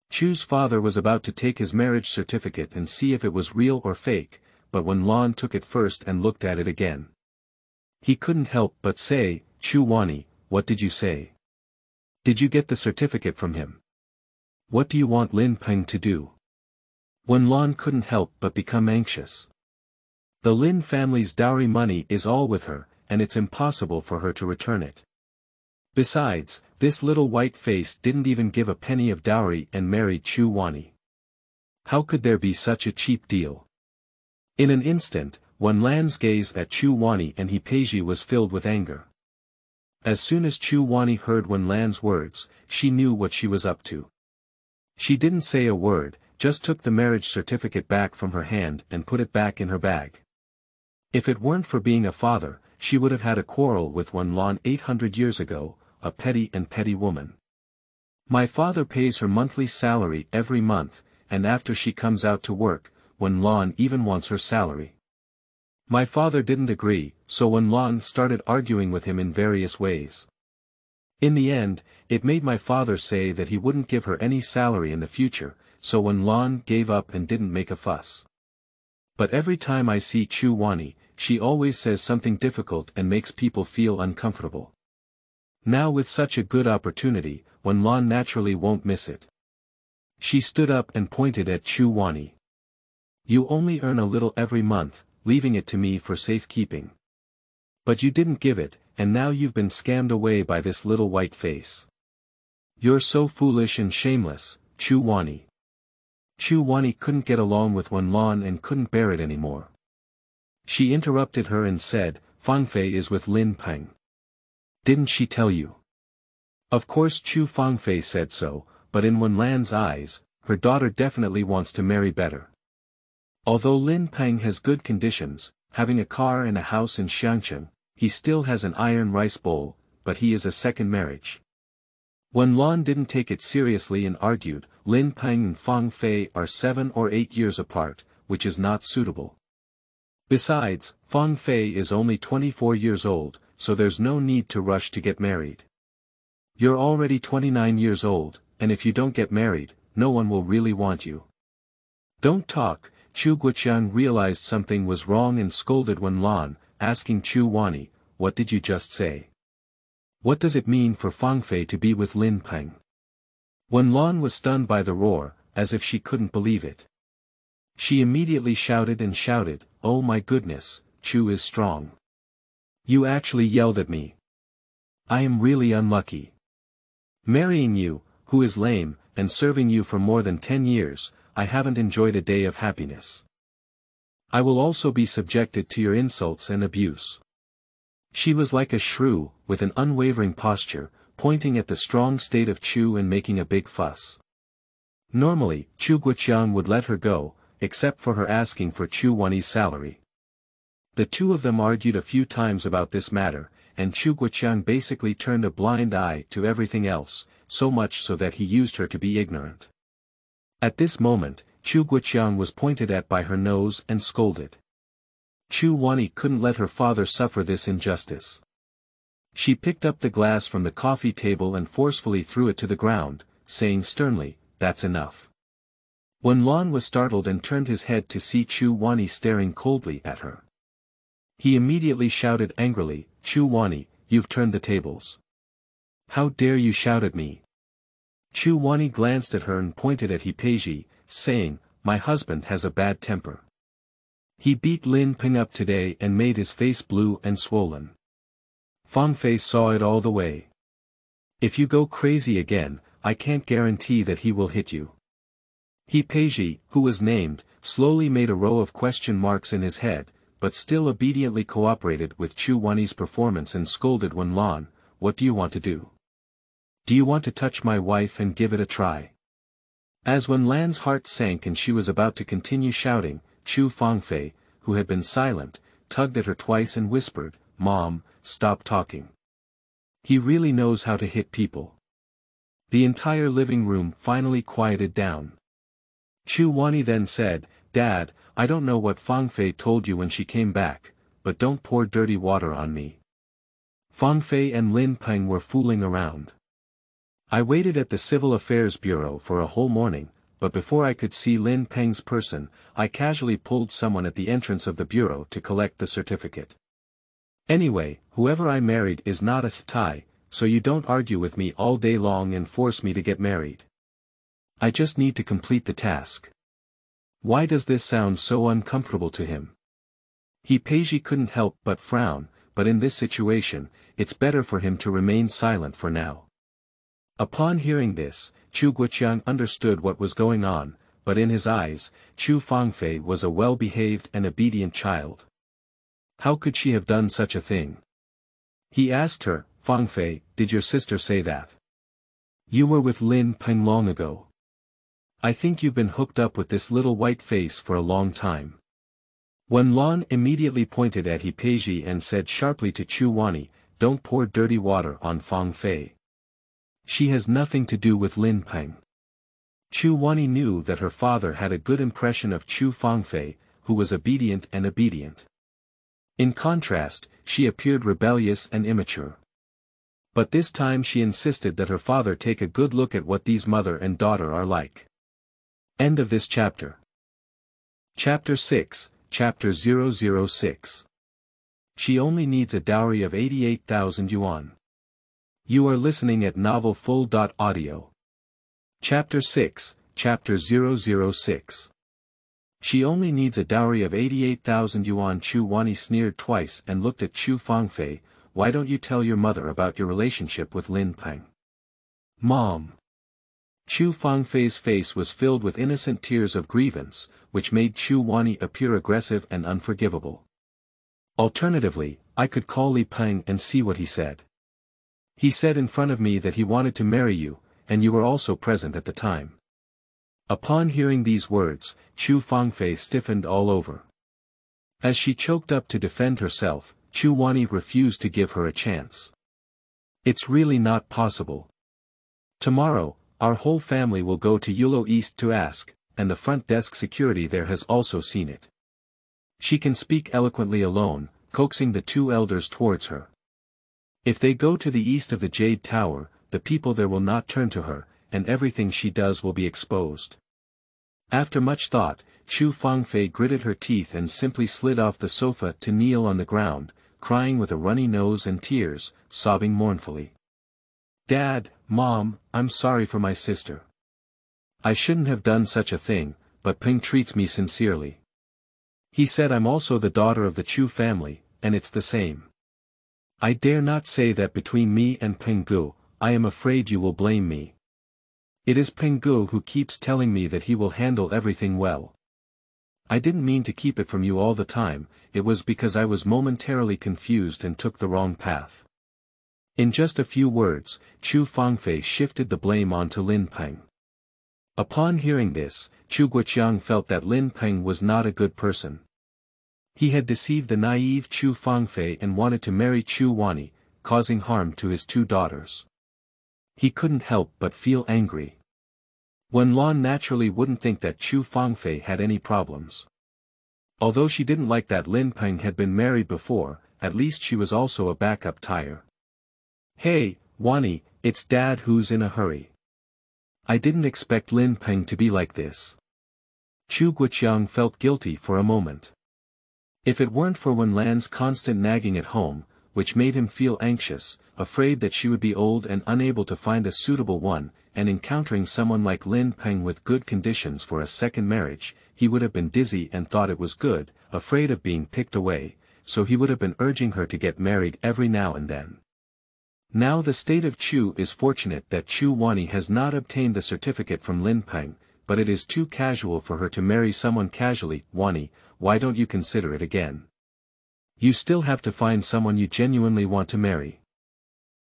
Chu's father was about to take his marriage certificate and see if it was real or fake, but Wenlan took it first and looked at it again. He couldn't help but say, "Chu Wanyi, what did you say? Did you get the certificate from him? What do you want Lin Peng to do?" Wenlan couldn't help but become anxious. The Lin family's dowry money is all with her, and it's impossible for her to return it. Besides, this little white face didn't even give a penny of dowry and married Chu Wanyi. How could there be such a cheap deal? In an instant, Wenlan's gaze at Chu Wanyi and Peiji was filled with anger. As soon as Chu Wanyi heard Wenlan's words, she knew what she was up to. She didn't say a word, just took the marriage certificate back from her hand and put it back in her bag. If it weren't for being a father, she would have had a quarrel with Wenlan 800 years ago, a petty woman. My father pays her monthly salary every month, and after she comes out to work, Wen Lan even wants her salary. My father didn't agree, so Wen Lan started arguing with him in various ways. In the end, it made my father say that he wouldn't give her any salary in the future, so Wen Lan gave up and didn't make a fuss. But every time I see Chu Wanyi, she always says something difficult and makes people feel uncomfortable. Now with such a good opportunity, Wen Lan naturally won't miss it. She stood up and pointed at Chu Wanyi. You only earn a little every month, leaving it to me for safekeeping. But you didn't give it, and now you've been scammed away by this little white face. You're so foolish and shameless, Chu Wanyi. Chu Wanyi couldn't get along with Wen Lan and couldn't bear it anymore. She interrupted her and said, Fang Fei is with Lin Peng. Didn't she tell you? Of course Chu Fang Fei said so, but in Wen Lan's eyes, her daughter definitely wants to marry better. Although Lin Peng has good conditions, having a car and a house in Xiangcheng, he still has an iron rice bowl, but he is a second marriage. Wen Lan didn't take it seriously and argued, Lin Peng and Fang Fei are 7 or 8 years apart, which is not suitable. Besides, Fang Fei is only 24 years old, so there's no need to rush to get married. You're already 29 years old, and if you don't get married, no one will really want you. Don't talk. Chu Guoqiang realized something was wrong and scolded Wen Lan, asking Chu Wanyi, what did you just say? What does it mean for Fang Fei to be with Lin Peng? Wen Lan was stunned by the roar, as if she couldn't believe it. She immediately shouted, oh my goodness, Chu is strong. You actually yelled at me. I am really unlucky. Marrying you, who is lame, and serving you for more than 10 years, I haven't enjoyed a day of happiness. I will also be subjected to your insults and abuse. She was like a shrew, with an unwavering posture, pointing at the strong state of Chu and making a big fuss. Normally, Chu Guoqiang would let her go, except for her asking for Chu Wanyi's salary. The two of them argued a few times about this matter, and Chu Guoqiang basically turned a blind eye to everything else, so much so that he used her to be ignorant. At this moment, Chu Guoqiang was pointed at by her nose and scolded. Chu Wanyi couldn't let her father suffer this injustice. She picked up the glass from the coffee table and forcefully threw it to the ground, saying sternly, that's enough. Wen Lan was startled and turned his head to see Chu Wanyi staring coldly at her. He immediately shouted angrily, Chu Wanyi, you've turned the tables. How dare you shout at me? Chu Wanyi glanced at her and pointed at EP1-10, saying, my husband has a bad temper. He beat Lin Peng up today and made his face blue and swollen. Fang Fei saw it all the way. If you go crazy again, I can't guarantee that he will hit you. EP1-10, who was named, slowly made a row of question marks in his head, but still obediently cooperated with Chu Wanyi's performance and scolded Wen Lan, what do you want to do? Do you want to touch my wife and give it a try? As Wen Lan's heart sank and she was about to continue shouting, Chu Fang Fei, who had been silent, tugged at her twice and whispered, Mom, stop talking. He really knows how to hit people. The entire living room finally quieted down. Chu Wanyi then said, Dad, I don't know what Fang Fei told you when she came back, but don't pour dirty water on me. Fang Fei and Lin Peng were fooling around. I waited at the Civil Affairs Bureau for a whole morning, but before I could see Lin Peng's person, I casually pulled someone at the entrance of the bureau to collect the certificate. Anyway, whoever I married is not a Thai, so you don't argue with me all day long and force me to get married. I just need to complete the task. Why does this sound so uncomfortable to him? EP1-10 couldn't help but frown, but in this situation, it's better for him to remain silent for now. Upon hearing this, Chu Guoqiang understood what was going on, but in his eyes, Chu Fang Fei was a well-behaved and obedient child. How could she have done such a thing? He asked her, Fang Fei, did your sister say that? You were with Lin Peng long ago. I think you've been hooked up with this little white face for a long time. Wen Lan immediately pointed at EP1-10 and said sharply to Chu Wanyi, don't pour dirty water on Fang Fei. She has nothing to do with Lin Peng. Chu Wanyi knew that her father had a good impression of Chu Fangfei, who was obedient. In contrast, she appeared rebellious and immature. But this time she insisted that her father take a good look at what these mother and daughter are like. End of this chapter. Chapter 6, Chapter 006. She only needs a dowry of 88,000 yuan. You are listening at novelfull.audio. Chapter 6, Chapter 006. She only needs a dowry of 88,000 yuan. Chu Wanyi sneered twice and looked at Chu Fangfei. Why don't you tell your mother about your relationship with Lin Peng? Mom. Chu Fangfei's face was filled with innocent tears of grievance, which made Chu Wanyi appear aggressive and unforgivable. Alternatively, I could call Li Peng and see what he said. He said in front of me that he wanted to marry you, and you were also present at the time. Upon hearing these words, Chu Fangfei stiffened all over. As she choked up to defend herself, Chu Wanyi refused to give her a chance. It's really not possible. Tomorrow, our whole family will go to Yulo East to ask, and the front desk security there has also seen it. She can speak eloquently alone, coaxing the two elders towards her. If they go to the east of the Jade Tower, the people there will not turn to her, and everything she does will be exposed. After much thought, Chu Fangfei gritted her teeth and simply slid off the sofa to kneel on the ground, crying with a runny nose and tears, sobbing mournfully. Dad, Mom, I'm sorry for my sister. I shouldn't have done such a thing, but Peng treats me sincerely. He said I'm also the daughter of the Chu family, and it's the same. I dare not say that between me and Peng Gu, I am afraid you will blame me. It is Peng Gu who keeps telling me that he will handle everything well. I didn't mean to keep it from you all the time, it was because I was momentarily confused and took the wrong path. In just a few words, Chu Fangfei shifted the blame onto Lin Peng. Upon hearing this, Chu Guoqiang felt that Lin Peng was not a good person. He had deceived the naive Chu Fangfei and wanted to marry Chu Wanyi, causing harm to his two daughters. He couldn't help but feel angry. Wen Lan naturally wouldn't think that Chu Fangfei had any problems. Although she didn't like that Lin Peng had been married before, at least she was also a backup tire. Hey, Wanyi, it's Dad who's in a hurry. I didn't expect Lin Peng to be like this. Chu Guoqiang felt guilty for a moment. If it weren't for Wen Lan's constant nagging at home, which made him feel anxious, afraid that she would be old and unable to find a suitable one, and encountering someone like Lin Peng with good conditions for a second marriage, he would have been dizzy and thought it was good, afraid of being picked away, so he would have been urging her to get married every now and then. Now the state of Chu is fortunate that Chu Wanyi has not obtained the certificate from Lin Peng, but it is too casual for her to marry someone casually. Wanyi, why don't you consider it again? You still have to find someone you genuinely want to marry.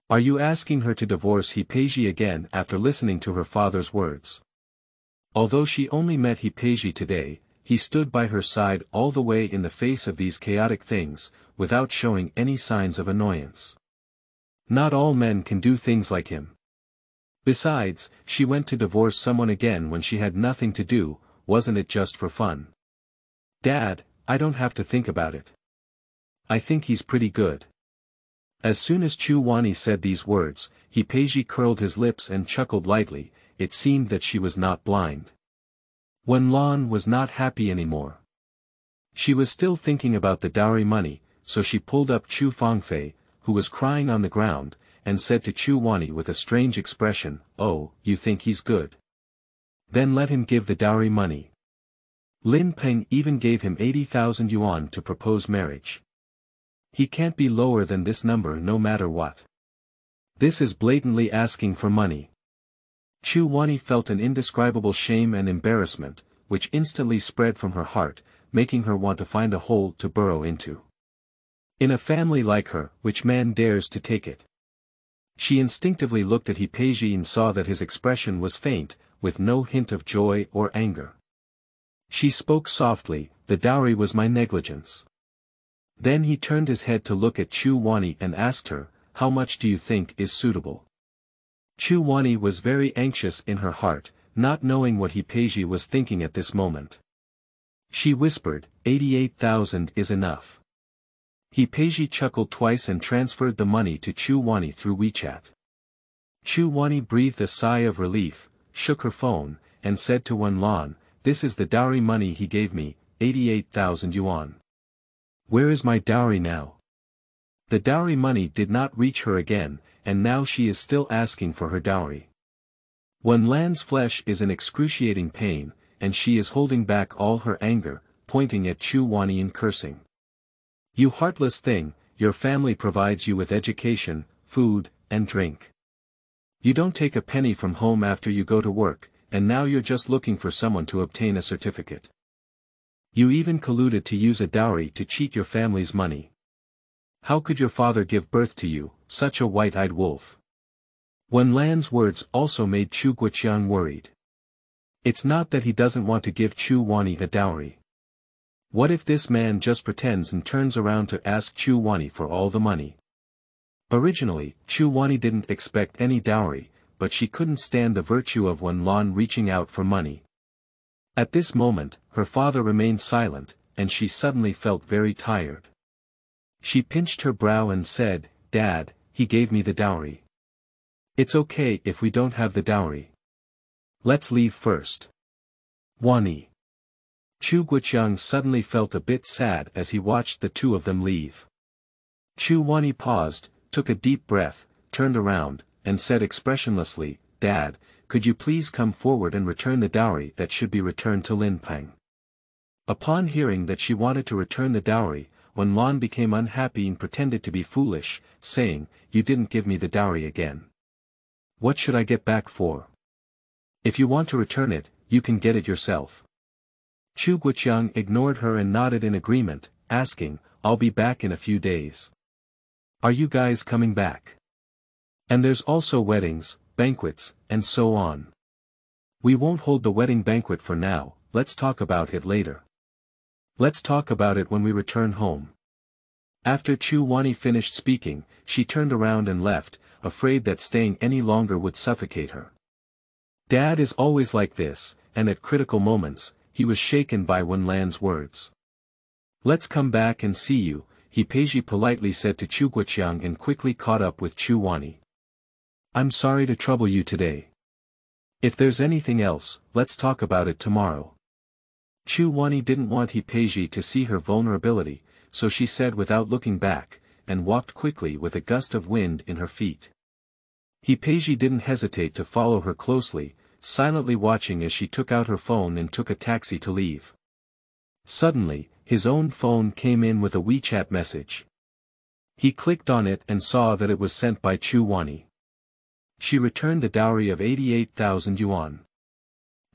Are you asking her to divorce He Peiji again after listening to her father's words? Although she only met He Peiji today, he stood by her side all the way in the face of these chaotic things, without showing any signs of annoyance. Not all men can do things like him. Besides, she went to divorce someone again when she had nothing to do, wasn't it just for fun? Dad, I don't have to think about it. I think he's pretty good. As soon as Chu Wanyi said these words, He Peiji curled his lips and chuckled lightly. It seemed that she was not blind. Wen Lan was not happy anymore. She was still thinking about the dowry money, so she pulled up Chu Fangfei, who was crying on the ground, and said to Chu Wanyi with a strange expression, "Oh, you think he's good? Then let him give the dowry money." Lin Peng even gave him 80,000 yuan to propose marriage. He can't be lower than this number no matter what. This is blatantly asking for money. Chu Wanyi felt an indescribable shame and embarrassment, which instantly spread from her heart, making her want to find a hole to burrow into. In a family like her, which man dares to take it? She instinctively looked at He Peiji and saw that his expression was faint, with no hint of joy or anger. She spoke softly, "The dowry was my negligence." Then he turned his head to look at Chu Wanyi and asked her, "How much do you think is suitable?" Chu Wanyi was very anxious in her heart, not knowing what EP1-10 was thinking at this moment. She whispered, 88,000 is enough. EP1-10 chuckled twice and transferred the money to Chu Wanyi through WeChat. Chu Wanyi breathed a sigh of relief, shook her phone, and said to Wan, this is the dowry money he gave me, 88,000 yuan. Where is my dowry now? The dowry money did not reach her again, and now she is still asking for her dowry. Lan's flesh is in excruciating pain, and she is holding back all her anger, pointing at Chu Wanyi and cursing. You heartless thing, your family provides you with education, food, and drink. You don't take a penny from home after you go to work, and now you're just looking for someone to obtain a certificate. You even colluded to use a dowry to cheat your family's money. How could your father give birth to you, such a white-eyed wolf? Lan's words also made Chu Wanyi worried. It's not that he doesn't want to give Chu Wanyi a dowry. What if this man just pretends and turns around to ask Chu Wanyi for all the money? Originally, Chu Wanyi didn't expect any dowry, but she couldn't stand the virtue of Lan reaching out for money. At this moment, her father remained silent, and she suddenly felt very tired. She pinched her brow and said, Dad, he gave me the dowry. It's okay if we don't have the dowry. Let's leave first. Wanyi. Chu Wanyi suddenly felt a bit sad as he watched the two of them leave. Chu Wanyi paused, took a deep breath, turned around, and said expressionlessly, Dad, could you please come forward and return the dowry that should be returned to Lin Peng? Upon hearing that she wanted to return the dowry, Lan became unhappy and pretended to be foolish, saying, You didn't give me the dowry again. What should I get back for? If you want to return it, you can get it yourself. Chu Wanyi ignored her and nodded in agreement, asking, I'll be back in a few days. Are you guys coming back? And there's also weddings, banquets, and so on. We won't hold the wedding banquet for now, let's talk about it later. Let's talk about it when we return home. After Chu Wanyi finished speaking, she turned around and left, afraid that staying any longer would suffocate her. Dad is always like this, and at critical moments, he was shaken by Lan's words. Let's come back and see you, EP1-10 politely said to Chu Wanyi and quickly caught up with Chu Wanyi. I'm sorry to trouble you today. If there's anything else, let's talk about it tomorrow. Chu Wanyi didn't want EP1-10 to see her vulnerability, so she said without looking back, and walked quickly with a gust of wind in her feet. EP1-10 didn't hesitate to follow her closely, silently watching as she took out her phone and took a taxi to leave. Suddenly, his own phone came in with a WeChat message. He clicked on it and saw that it was sent by Chu Wanyi. She returned the dowry of 88,000 yuan.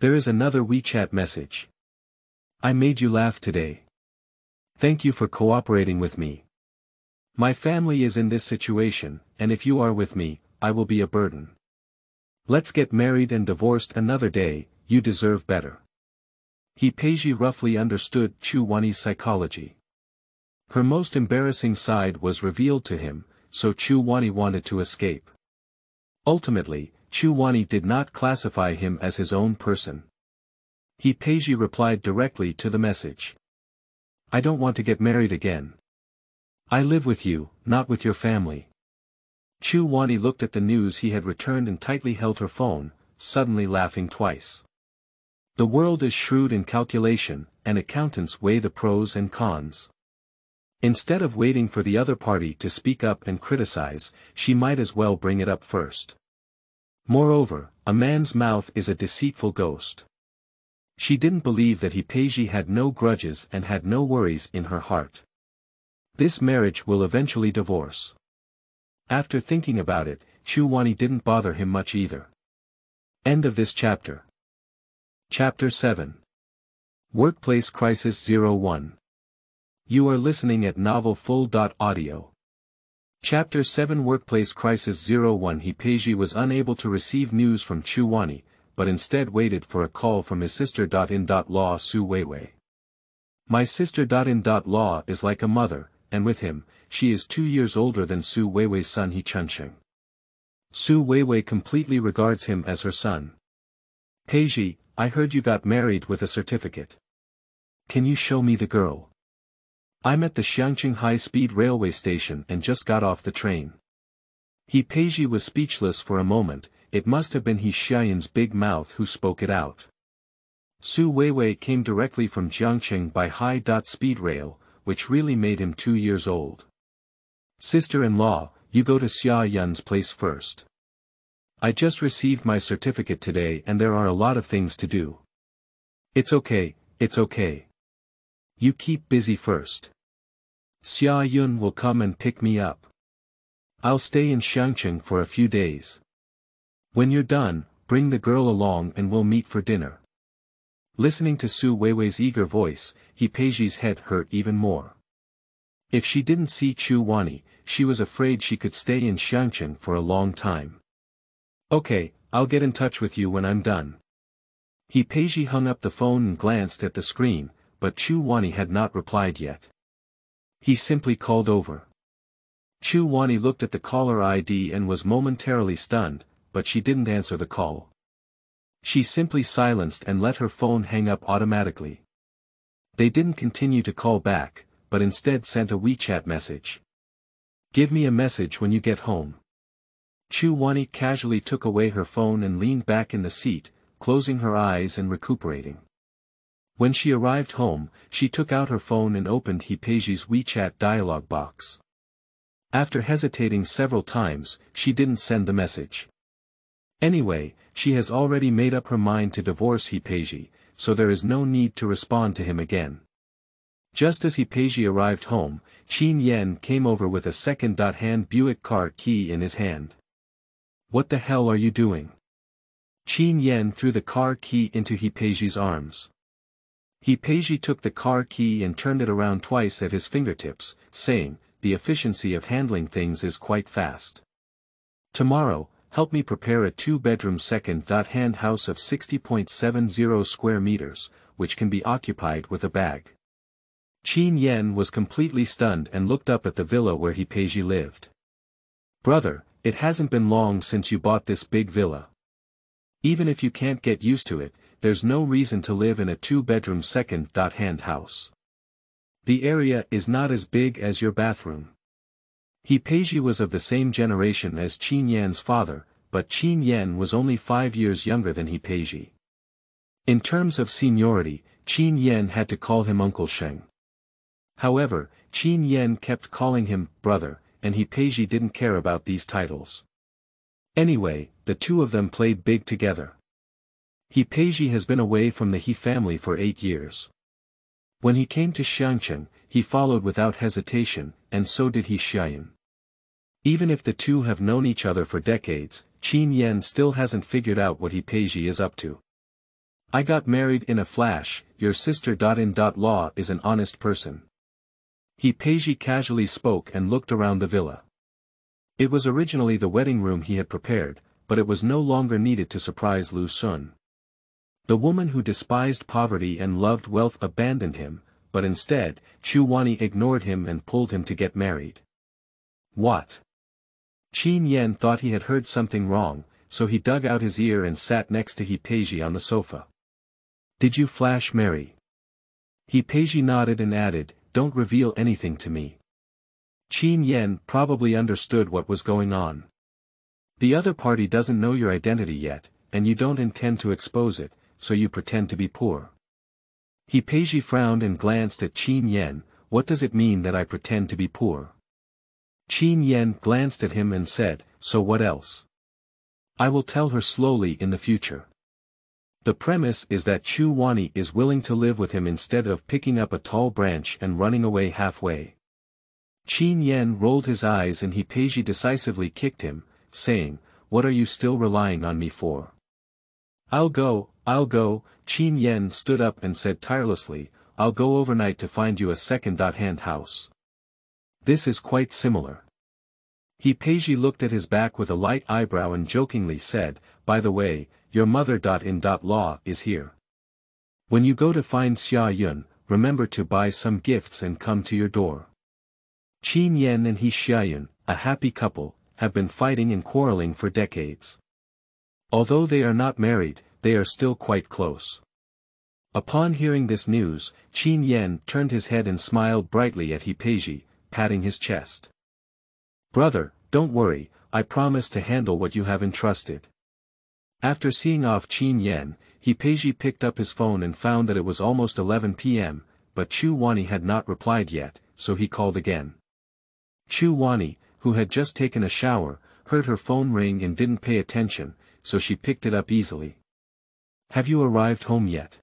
There is another WeChat message. I made you laugh today. Thank you for cooperating with me. My family is in this situation, and if you are with me, I will be a burden. Let's get married and divorced another day, you deserve better. EP1-10 roughly understood Chu Wanyi's psychology. Her most embarrassing side was revealed to him, so Chu Wanyi wanted to escape. Ultimately, Chu Wanyi did not classify him as his own person. EP1-10 replied directly to the message. I don't want to get married again. I live with you, not with your family. Chu Wanyi looked at the news he had returned and tightly held her phone, suddenly laughing twice. The world is shrewd in calculation, and accountants weigh the pros and cons. Instead of waiting for the other party to speak up and criticize, she might as well bring it up first. Moreover, a man's mouth is a deceitful ghost. She didn't believe that EP1-10 had no grudges and had no worries in her heart. This marriage will eventually divorce. After thinking about it, Chu Wanyi didn't bother him much either. End of this chapter. Chapter 7. Workplace Crisis 01. You are listening at novelfull.audio. Chapter 7 Workplace Crisis 01 EP1-10 was unable to receive news from Chu Wanyi, but instead waited for a call from his sister.in-law Su Weiwei. My sister.in-law is like a mother, and with him, she is 2 years older than Su Weiwei's son He Chunsheng. Su Weiwei completely regards him as her son. Peiji, I heard you got married with a certificate. Can you show me the girl? I'm at the Xiangqing high-speed railway station and just got off the train. Peiji was speechless for a moment. It must have been Xiaoyan's big mouth who spoke it out. Su Weiwei came directly from Jiangqing by high-speed rail, which really made him 2 years old. Sister-in-law, you go to Xiaoyan's place first. I just received my certificate today and there are a lot of things to do. It's okay, it's okay. You keep busy first. Xiaoyan will come and pick me up. I'll stay in Xiangqing for a few days. When you're done, bring the girl along and we'll meet for dinner. Listening to Su Weiwei's eager voice, Peiji's head hurt even more. If she didn't see Chu Wanyi, she was afraid she could stay in Xiangqing for a long time. Okay, I'll get in touch with you when I'm done. Peiji hung up the phone and glanced at the screen, but Chu Wanyi had not replied yet. He simply called over. Chu Wanyi looked at the caller ID and was momentarily stunned, but she didn't answer the call. She simply silenced and let her phone hang up automatically. They didn't continue to call back, but instead sent a WeChat message. Give me a message when you get home. Chu Wanyi casually took away her phone and leaned back in the seat, closing her eyes and recuperating. When she arrived home, she took out her phone and opened Peiji's WeChat dialog box. After hesitating several times, she didn't send the message. Anyway, she has already made up her mind to divorce Peiji, so there is no need to respond to him again. Just as Peiji arrived home, Qin Yan came over with a second-hand Buick car key in his hand. What the hell are you doing? Qin Yan threw the car key into Peiji's arms. Peiji took the car key and turned it around twice at his fingertips, saying, the efficiency of handling things is quite fast. Tomorrow, help me prepare a 2-bedroom second-hand house of 60.70 square meters, which can be occupied with a bag. Qin Yan was completely stunned and looked up at the villa where Peiji lived. Brother, it hasn't been long since you bought this big villa. Even if you can't get used to it, there's no reason to live in a 2-bedroom second-hand house. The area is not as big as your bathroom. Peiji was of the same generation as Qin Yan's father, but Qin Yan was only 5 years younger than Peiji. In terms of seniority, Qin Yan had to call him Uncle Sheng. However, Qin Yan kept calling him brother, and Peiji didn't care about these titles. Anyway, the two of them played big together. Peiji has been away from the He family for 8 years. When he came to Xiangqing, he followed without hesitation, and so did Xiaoyan. Even if the two have known each other for decades, Qin Yan still hasn't figured out what Peiji is up to. I got married in a flash, your sister-in-law is an honest person. Peiji casually spoke and looked around the villa. It was originally the wedding room he had prepared, but it was no longer needed to surprise Lu Sun. The woman who despised poverty and loved wealth abandoned him, but instead, Chu Wanyi ignored him and pulled him to get married. What? Qin Yan thought he had heard something wrong, so he dug out his ear and sat next to Peiji on the sofa. Did you flash marry? Peiji nodded and added, don't reveal anything to me. Qin Yan probably understood what was going on. The other party doesn't know your identity yet, and you don't intend to expose it, so you pretend to be poor. Peiji frowned and glanced at Qin Yan, what does it mean that I pretend to be poor? Qin Yan glanced at him and said, so what else? I will tell her slowly in the future. The premise is that Chu Wanyi is willing to live with him instead of picking up a tall branch and running away halfway. Qin Yan rolled his eyes and Peiji decisively kicked him, saying, what are you still relying on me for? I'll go, Qin Yan stood up and said tirelessly, I'll go overnight to find you a second-hand house. This is quite similar. Peiji looked at his back with a light eyebrow and jokingly said, by the way, your mother-in-law is here. When you go to find Xiaoyan, remember to buy some gifts and come to your door. Qin Yan and Xiaoyan, a happy couple, have been fighting and quarreling for decades. Although they are not married, they are still quite close. Upon hearing this news, Qin Yan turned his head and smiled brightly at EP1-10, patting his chest. "Brother, don't worry, I promise to handle what you have entrusted." After seeing off Qin Yan, EP1-10 picked up his phone and found that it was almost 11 p.m., but Chu Wanyi had not replied yet, so he called again. Chu Wanyi, who had just taken a shower, heard her phone ring and didn't pay attention, so she picked it up easily. "Have you arrived home yet?"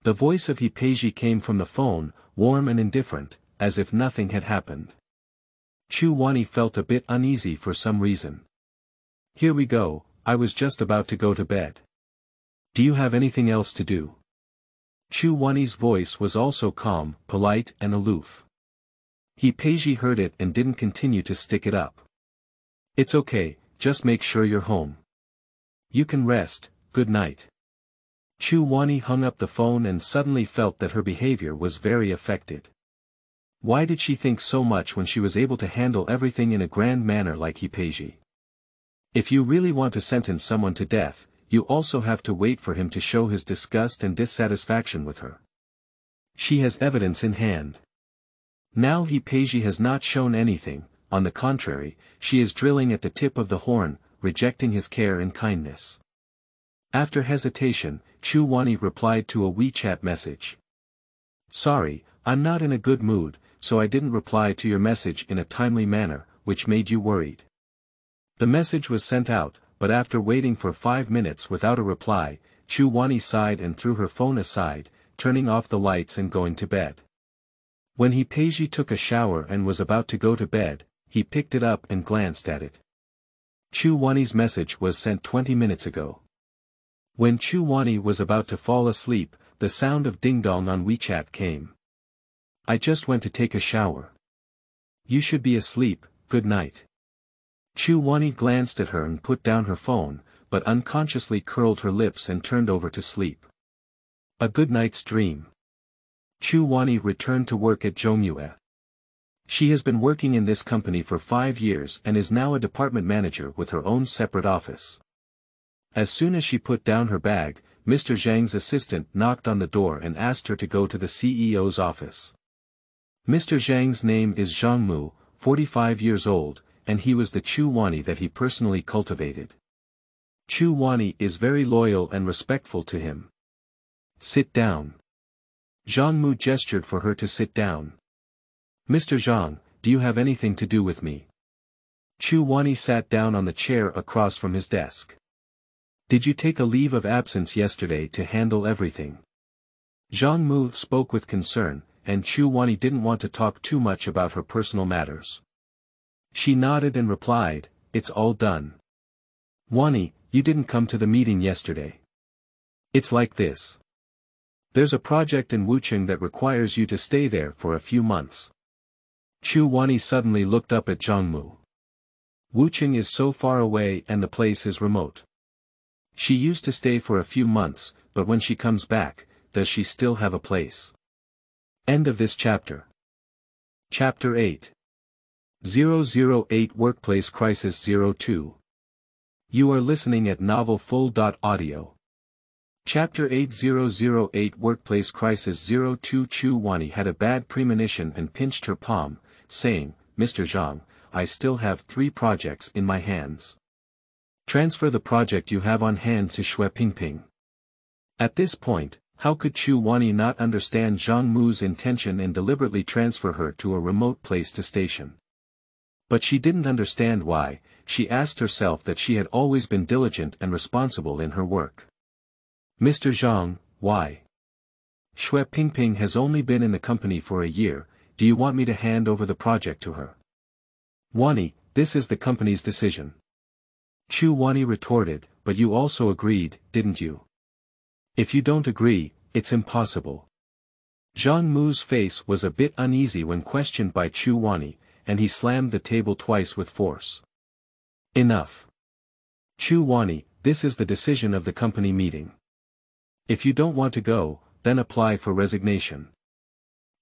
The voice of EP1-10 came from the phone, warm and indifferent, as if nothing had happened. Chu Wanyi felt a bit uneasy for some reason. "Here we go, I was just about to go to bed. Do you have anything else to do?" Chu Wanyi's voice was also calm, polite and aloof. EP1-10 heard it and didn't continue to stick it up. "It's okay, just make sure you're home. You can rest, good night." Chu Wanyi hung up the phone and suddenly felt that her behavior was very affected. Why did she think so much when she was able to handle everything in a grand manner like EP1-10? If you really want to sentence someone to death, you also have to wait for him to show his disgust and dissatisfaction with her. She has evidence in hand. Now EP1-10 has not shown anything, on the contrary, she is drilling at the tip of the horn, rejecting his care and kindness. After hesitation, Chu Wanyi replied to a WeChat message. "Sorry, I'm not in a good mood, so I didn't reply to your message in a timely manner, which made you worried." The message was sent out, but after waiting for 5 minutes without a reply, Chu Wanyi sighed and threw her phone aside, turning off the lights and going to bed. When EP1-10 took a shower and was about to go to bed, he picked it up and glanced at it. Chu Wanyi's message was sent 20 minutes ago. When Chu Wanyi was about to fall asleep, the sound of ding-dong on WeChat came. "I just went to take a shower. You should be asleep, good night." Chu Wanyi glanced at her and put down her phone, but unconsciously curled her lips and turned over to sleep. A good night's dream. Chu Wanyi returned to work at Zhongyue. She has been working in this company for 5 years and is now a department manager with her own separate office. As soon as she put down her bag, Mr. Zhang's assistant knocked on the door and asked her to go to the CEO's office. Mr. Zhang's name is Zhang Mu, 45 years old, and he was the Chu Wanyi that he personally cultivated. Chu Wanyi is very loyal and respectful to him. "Sit down." Zhang Mu gestured for her to sit down. "Mr. Zhang, do you have anything to do with me?" Chu Wanyi sat down on the chair across from his desk. "Did you take a leave of absence yesterday to handle everything?" Zhang Mu spoke with concern, and Chu Wanyi didn't want to talk too much about her personal matters. She nodded and replied, "It's all done." "Wanyi, you didn't come to the meeting yesterday. It's like this. There's a project in Wucheng that requires you to stay there for a few months." Chu Wanyi suddenly looked up at Zhang Mu. Wucheng is so far away and the place is remote. She used to stay for a few months, but when she comes back, does she still have a place? End of this chapter. Chapter 8. 008 Workplace Crisis 02. You are listening at novelfull.audio. Chapter 8008 Workplace Crisis 02. Chu Wanyi had a bad premonition and pinched her palm, saying, "Mr. Zhang, I still have 3 projects in my hands. Transfer the project you have on hand to Shui Pingping." At this point, how could Chu Wanyi not understand Zhang Mu's intention and deliberately transfer her to a remote place to station? But she didn't understand why. She asked herself that she had always been diligent and responsible in her work. "Mr. Zhang, why? Shui Pingping has only been in the company for a year, do you want me to hand over the project to her?" "Wanyi, this is the company's decision." Chu Wanyi retorted, "But you also agreed, didn't you? If you don't agree, it's impossible." Zhang Mu's face was a bit uneasy when questioned by Chu Wanyi, and he slammed the table twice with force. "Enough. Chu Wanyi, this is the decision of the company meeting. If you don't want to go, then apply for resignation."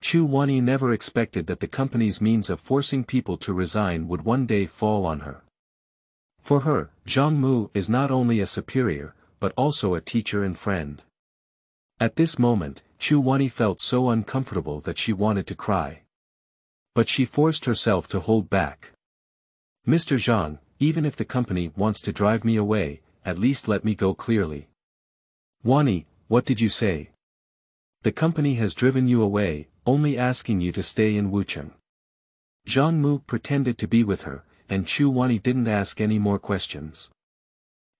Chu Wanyi never expected that the company's means of forcing people to resign would one day fall on her. For her, Zhang Mu is not only a superior, but also a teacher and friend. At this moment, Chu Wanyi felt so uncomfortable that she wanted to cry. But she forced herself to hold back. Mr. Zhang, even if the company wants to drive me away, at least let me go clearly. Wanyi, what did you say? The company has driven you away, only asking you to stay in Wucheng. Zhang Mu pretended to be with her, and Chu Wanyi didn't ask any more questions.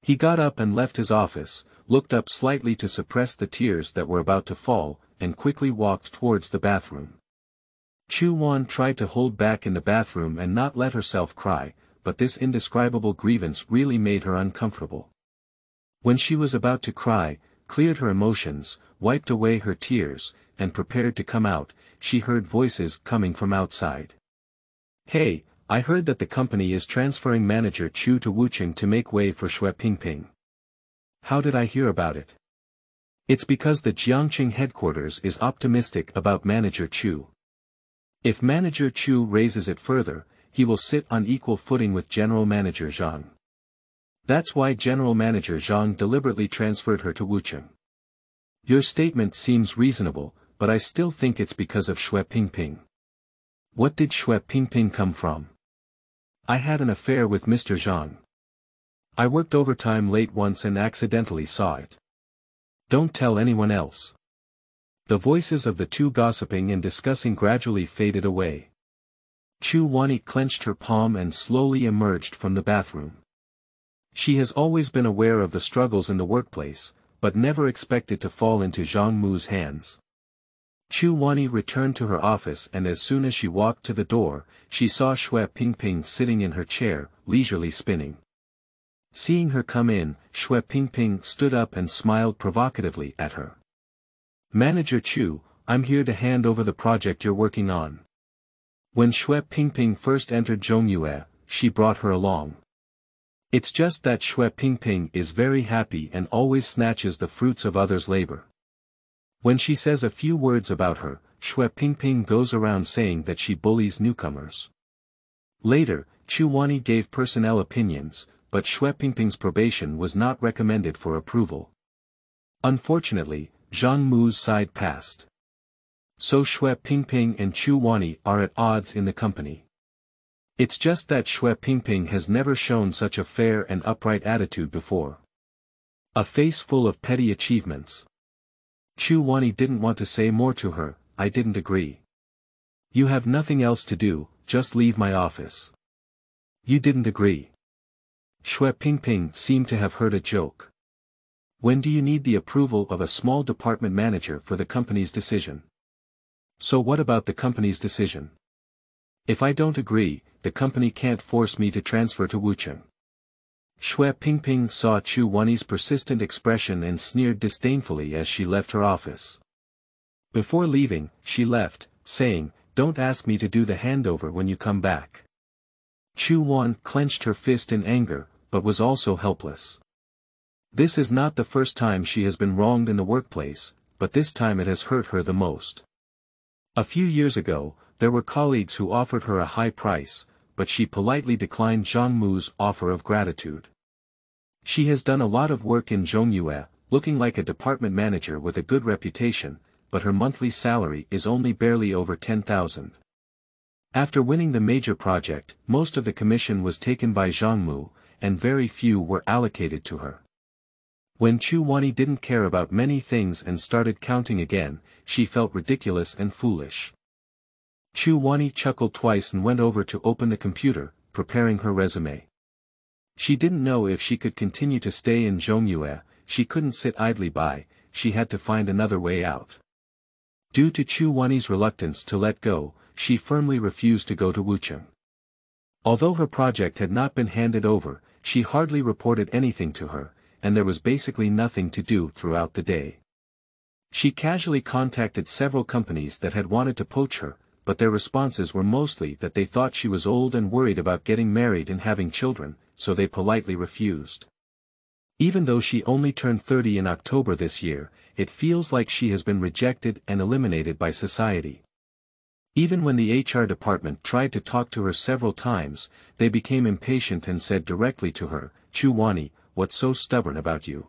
He got up and left his office, looked up slightly to suppress the tears that were about to fall, and quickly walked towards the bathroom. Chu Wanyi tried to hold back in the bathroom and not let herself cry, but this indescribable grievance really made her uncomfortable. When she was about to cry, cleared her emotions, wiped away her tears, and prepared to come out, she heard voices coming from outside. Hey, I heard that the company is transferring manager Chu to Wucheng to make way for Xue Pingping. How did I hear about it? It's because the Jiangqing headquarters is optimistic about manager Chu. If manager Chu raises it further, he will sit on equal footing with general manager Zhang. That's why general manager Zhang deliberately transferred her to Wucheng. Your statement seems reasonable, but I still think it's because of Xue Pingping. What did Xue Pingping come from? I had an affair with Mr. Zhang. I worked overtime late once and accidentally saw it. Don't tell anyone else. The voices of the two gossiping and discussing gradually faded away. Chu Wanyi clenched her palm and slowly emerged from the bathroom. She has always been aware of the struggles in the workplace, but never expected to fall into Zhang Mu's hands. Chu Wanyi returned to her office, and as soon as she walked to the door, she saw Xue Pingping sitting in her chair, leisurely spinning. Seeing her come in, Xue Pingping stood up and smiled provocatively at her. Manager Chu, I'm here to hand over the project you're working on. When Xue Pingping first entered Zhongyue, she brought her along. It's just that Xue Pingping is very happy and always snatches the fruits of others' labor. When she says a few words about her, Xue Pingping goes around saying that she bullies newcomers. Later, Chu Wanyi gave personnel opinions, but Xue Pingping's probation was not recommended for approval. Unfortunately, Zhang Mu's side passed. So Xue Pingping and Chu Wanyi are at odds in the company. It's just that Xue Pingping has never shown such a fair and upright attitude before. A face full of petty achievements. Chu Wanyi didn't want to say more to her. I didn't agree. You have nothing else to do, just leave my office. You didn't agree. Xue Pingping seemed to have heard a joke. When do you need the approval of a small department manager for the company's decision? So what about the company's decision? If I don't agree, the company can't force me to transfer to Wucheng. Xue Pingping saw Chu Wanyi's persistent expression and sneered disdainfully as she left her office. Before leaving, she left, saying, "Don't ask me to do the handover when you come back." Chu Wanyi clenched her fist in anger, but was also helpless. This is not the first time she has been wronged in the workplace, but this time it has hurt her the most. A few years ago, there were colleagues who offered her a high price, but she politely declined Zhang Mu's offer of gratitude. She has done a lot of work in Zhongyue, looking like a department manager with a good reputation, but her monthly salary is only barely over 10,000. After winning the major project, most of the commission was taken by Zhang Mu, and very few were allocated to her. When Chu Wanyi didn't care about many things and started counting again, she felt ridiculous and foolish. Chu Wanyi chuckled twice and went over to open the computer, preparing her resume. She didn't know if she could continue to stay in Zhongyue. She couldn't sit idly by, she had to find another way out. Due to Chu Wanyi's reluctance to let go, she firmly refused to go to Wucheng. Although her project had not been handed over, she hardly reported anything to her, and there was basically nothing to do throughout the day. She casually contacted several companies that had wanted to poach her, but their responses were mostly that they thought she was old and worried about getting married and having children, so they politely refused. Even though she only turned 30 in October this year, it feels like she has been rejected and eliminated by society. Even when the HR department tried to talk to her several times, they became impatient and said directly to her, "Chu Wanyi, what's so stubborn about you?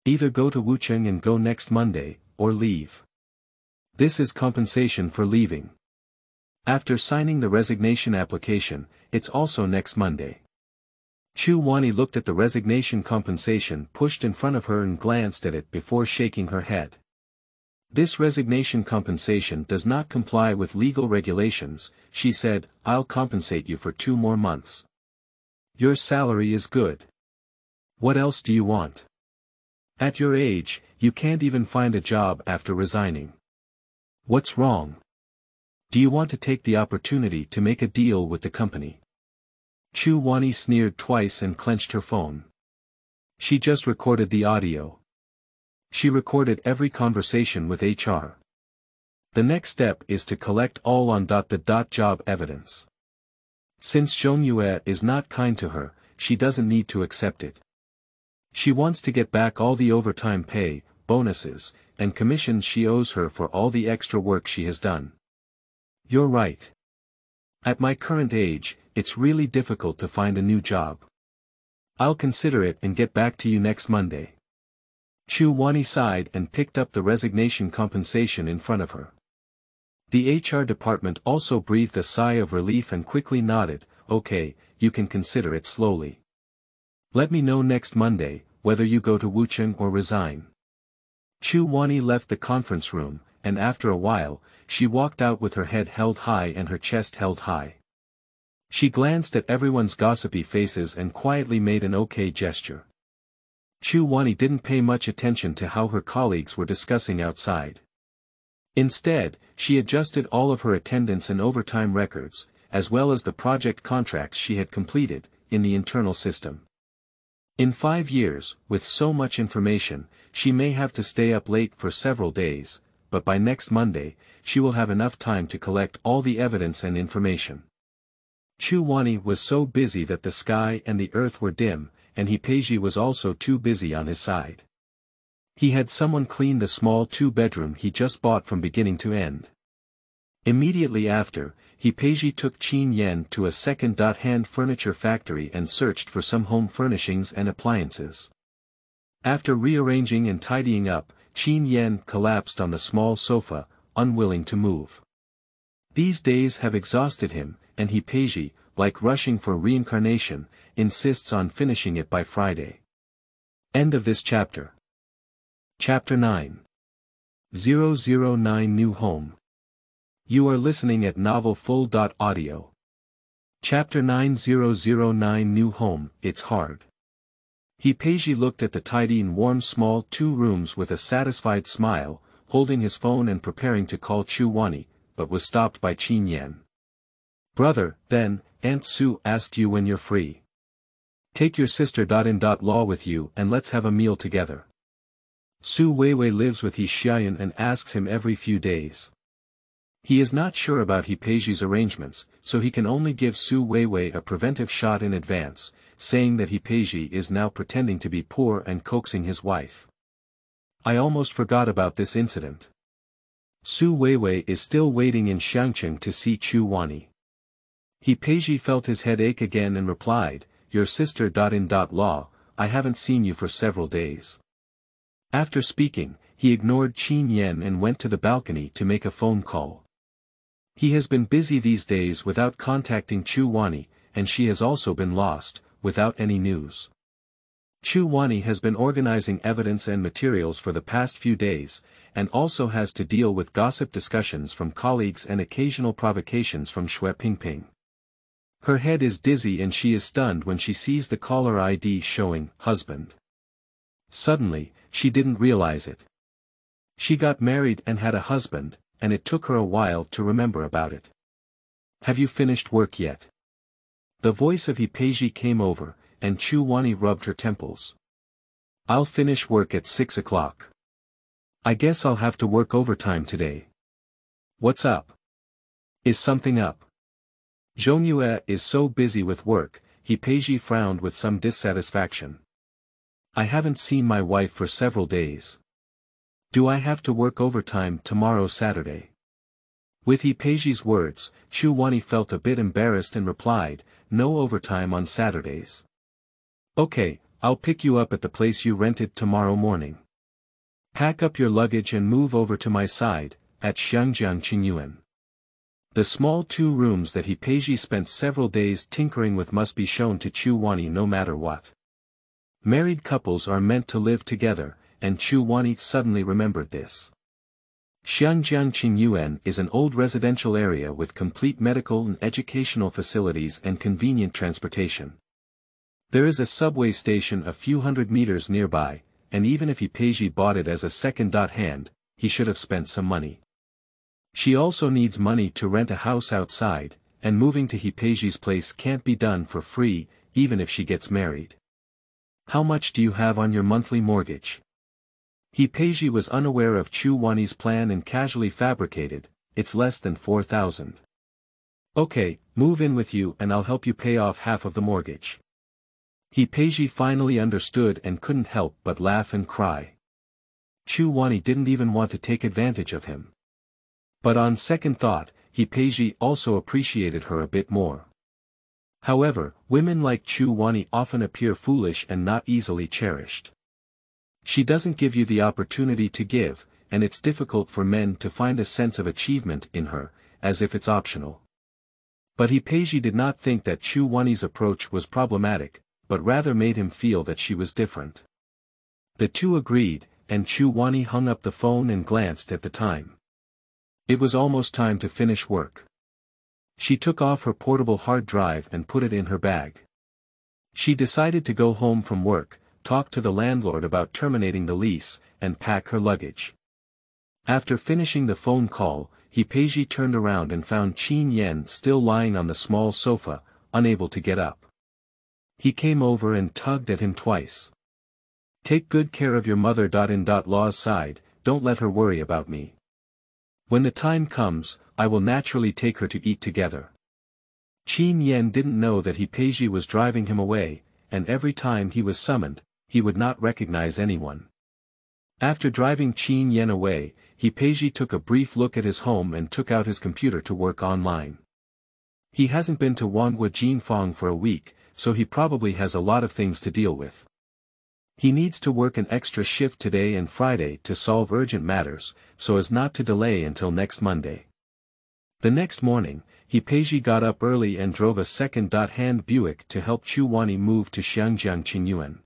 Either go to Wucheng and go next Monday, or leave. This is compensation for leaving. After signing the resignation application, it's also next Monday." Chu Wanyi looked at the resignation compensation pushed in front of her and glanced at it before shaking her head. "This resignation compensation does not comply with legal regulations," she said. "I'll compensate you for 2 more months. Your salary is good. What else do you want? At your age, you can't even find a job after resigning. What's wrong? Do you want to take the opportunity to make a deal with the company?" Chu Wanyi sneered twice and clenched her phone. She just recorded the audio. She recorded every conversation with HR. The next step is to collect all on the job evidence. Since Zhongyue is not kind to her, she doesn't need to accept it. She wants to get back all the overtime pay, bonuses, and commissions she owes her for all the extra work she has done. "You're right. At my current age, it's really difficult to find a new job. I'll consider it and get back to you next Monday." Chu Wanyi sighed and picked up the resignation compensation in front of her. The HR department also breathed a sigh of relief and quickly nodded. "Okay, you can consider it slowly. Let me know next Monday, whether you go to Wucheng or resign." Chu Wanyi left the conference room, and after a while, she walked out with her head held high and her chest held high. She glanced at everyone's gossipy faces and quietly made an okay gesture. Chu Wanyi didn't pay much attention to how her colleagues were discussing outside. Instead, she adjusted all of her attendance and overtime records, as well as the project contracts she had completed, in the internal system. In 5 years, with so much information, she may have to stay up late for several days, but by next Monday, she will have enough time to collect all the evidence and information. Chu Wanyi was so busy that the sky and the earth were dim, and Peiji was also too busy on his side. He had someone clean the small 2-bedroom he just bought from beginning to end. Immediately after, Peiji took Qin Yan to a second-hand furniture factory and searched for some home furnishings and appliances. After rearranging and tidying up, Qin Yan collapsed on the small sofa, unwilling to move. These days have exhausted him, and Peiji, like rushing for reincarnation, insists on finishing it by Friday. End of this chapter. Chapter 9. 009 New Home. You are listening at novelfull.audio. Chapter 9009 New Home. It's hard. Peiji looked at the tidy and warm small 2 rooms with a satisfied smile, holding his phone and preparing to call Chu Wanyi, but was stopped by Qin Yan. "Brother, then, Aunt Sue asked you when you're free. Take your sister in law with you and let's have a meal together. Su Weiwei lives with Xiaoyan and asks him every few days. He is not sure about Peiji's arrangements, so he can only give Su Weiwei a preventive shot in advance, saying that Peiji is now pretending to be poor and coaxing his wife. I almost forgot about this incident. Su Weiwei is still waiting in Xiangcheng to see Chu Wanyi." Peiji felt his head ache again and replied, "Your sister in law, I haven't seen you for several days." After speaking, he ignored Qin Yan and went to the balcony to make a phone call. He has been busy these days without contacting Chu Wanyi, and she has also been lost, without any news. Chu Wanyi has been organizing evidence and materials for the past few days, and also has to deal with gossip discussions from colleagues and occasional provocations from Xue Pingping. Her head is dizzy and she is stunned when she sees the caller ID showing "husband." Suddenly, she didn't realize it. She got married and had a husband, and it took her a while to remember about it. "Have you finished work yet?" The voice of Peiji came over, and Chu Wanyi rubbed her temples. "I'll finish work at 6 o'clock. I guess I'll have to work overtime today." "What's up? Is something up?" Zhongyue is so busy with work, Peiji frowned with some dissatisfaction. "I haven't seen my wife for several days. Do I have to work overtime tomorrow Saturday?" With Hipeji's words, Chu Wanyi felt a bit embarrassed and replied, "No overtime on Saturdays." "Okay, I'll pick you up at the place you rented tomorrow morning. Pack up your luggage and move over to my side, at Xiangjiang Qingyuan." The small 2 rooms that Hipeji spent several days tinkering with must be shown to Chu Wanyi no matter what. Married couples are meant to live together, and Chu Wanyi suddenly remembered this. Xiangjiang Qingyuan is an old residential area with complete medical and educational facilities and convenient transportation. There is a subway station a few hundred meters nearby, and even if Hipeji bought it as a second-hand, he should have spent some money. She also needs money to rent a house outside, and moving to Hipeji's place can't be done for free, even if she gets married. "How much do you have on your monthly mortgage?" Hipeji was unaware of Chu Wanyi's plan and casually fabricated, "It's less than 4,000. "Okay, move in with you and I'll help you pay off half of the mortgage." Hipeji finally understood and couldn't help but laugh and cry. Chu Wanyi didn't even want to take advantage of him. But on second thought, Hipeji also appreciated her a bit more. However, women like Chu Wanyi often appear foolish and not easily cherished. She doesn't give you the opportunity to give, and it's difficult for men to find a sense of achievement in her, as if it's optional. But Hipeji did not think that Chu Wanyi's approach was problematic, but rather made him feel that she was different. The two agreed, and Chu Wanyi hung up the phone and glanced at the time. It was almost time to finish work. She took off her portable hard drive and put it in her bag. She decided to go home from work, talk to the landlord about terminating the lease, and pack her luggage. After finishing the phone call, Hipeji turned around and found Qin Yan still lying on the small sofa, unable to get up. He came over and tugged at him twice. "Take good care of your mother. In law's side, don't let her worry about me. When the time comes, I will naturally take her to eat together." Qin Yan didn't know that Hipeji was driving him away, and every time he was summoned, he would not recognize anyone. After driving Qin Yan away, Hipeji took a brief look at his home and took out his computer to work online. He hasn't been to Wanhua Jinfang for a week, so he probably has a lot of things to deal with. He needs to work an extra shift today and Friday to solve urgent matters, so as not to delay until next Monday. The next morning, Hipeji got up early and drove a second-hand Buick to help Chu Wanyi move to Xiangjiang Qingyuan.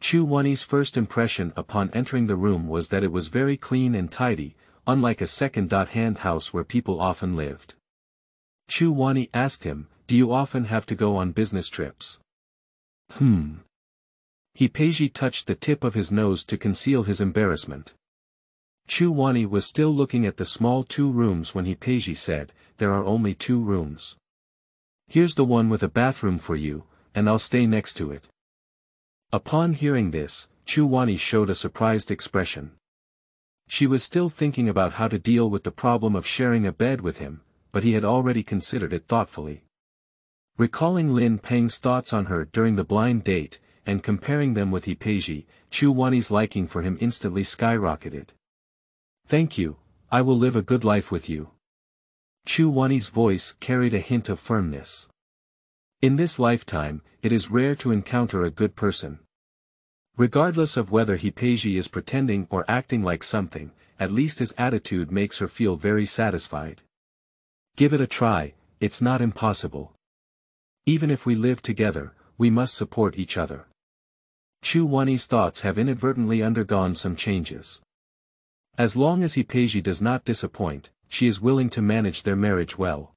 Chu Wanyi's first impression upon entering the room was that it was very clean and tidy, unlike a second-hand house where people often lived. Chu Wanyi asked him, "Do you often have to go on business trips?" Hipeji touched the tip of his nose to conceal his embarrassment. Chu Wanyi was still looking at the small 2 rooms when Hipeji said, "There are only 2 rooms. Here's the one with a bathroom for you, and I'll stay next to it." Upon hearing this, Chu Wanyi showed a surprised expression. She was still thinking about how to deal with the problem of sharing a bed with him, but he had already considered it thoughtfully. Recalling Lin Peng's thoughts on her during the blind date, and comparing them with Hipeji, Chu Wanyi's liking for him instantly skyrocketed. "Thank you, I will live a good life with you." Chu Wanyi's voice carried a hint of firmness. In this lifetime, it is rare to encounter a good person. Regardless of whether Hipeji is pretending or acting like something, at least his attitude makes her feel very satisfied. "Give it a try, it's not impossible. Even if we live together, we must support each other." Chu Wanyi's thoughts have inadvertently undergone some changes. As long as Hipeji does not disappoint, she is willing to manage their marriage well.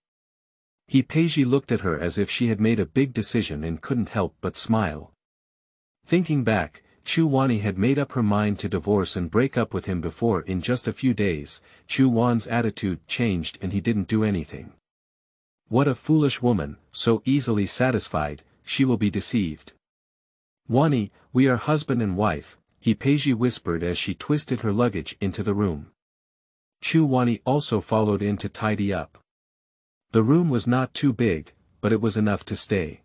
Hipeji looked at her as if she had made a big decision and couldn't help but smile. Thinking back, Chu Wanyi had made up her mind to divorce and break up with him before. In just a few days, Chu Wanyi's attitude changed and he didn't do anything. What a foolish woman, so easily satisfied, she will be deceived. "Wanyi, we are husband and wife," Hipeji whispered as she twisted her luggage into the room. Chu Wanyi also followed in to tidy up. The room was not too big, but it was enough to stay.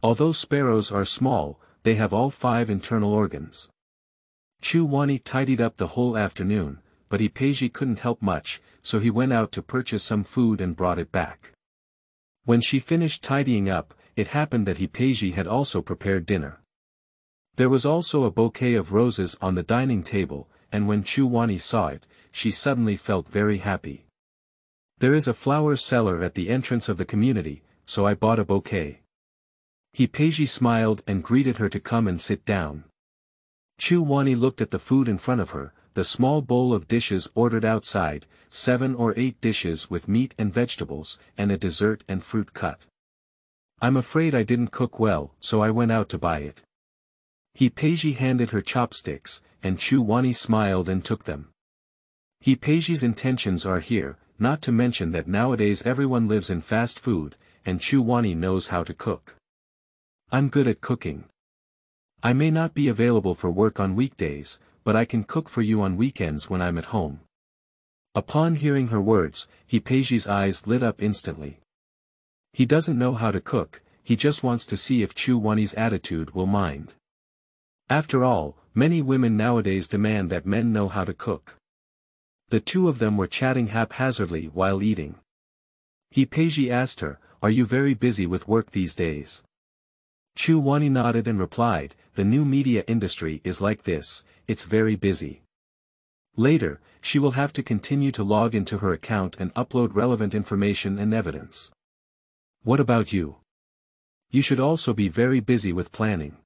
Although sparrows are small, they have all 5 internal organs. Chu Wanyi tidied up the whole afternoon, but Peji couldn't help much, so he went out to purchase some food and brought it back. When she finished tidying up, it happened that Peji had also prepared dinner. There was also a bouquet of roses on the dining table, and when Chu Wanyi saw it, she suddenly felt very happy. There is a flower seller at the entrance of the community, so I bought a bouquet. Peji smiled and greeted her to come and sit down. Chu Wanyi looked at the food in front of her, the small bowl of dishes ordered outside, 7 or 8 dishes with meat and vegetables, and a dessert and fruit cut. I'm afraid I didn't cook well, so I went out to buy it. Peji handed her chopsticks, and Chu Wanyi smiled and took them. Peji's intentions are here, not to mention that nowadays everyone lives in fast food, and Chu Wanyi knows how to cook. I'm good at cooking. I may not be available for work on weekdays, but I can cook for you on weekends when I'm at home. Upon hearing her words, Peji's eyes lit up instantly. He doesn't know how to cook, he just wants to see if Chu Wanyi's attitude will mind. After all, many women nowadays demand that men know how to cook. The two of them were chatting haphazardly while eating. Peji asked her, "Are you very busy with work these days?" Chu Wanyi nodded and replied, "The new media industry is like this, it's very busy." Later, she will have to continue to log into her account and upload relevant information and evidence. What about you? You should also be very busy with planning.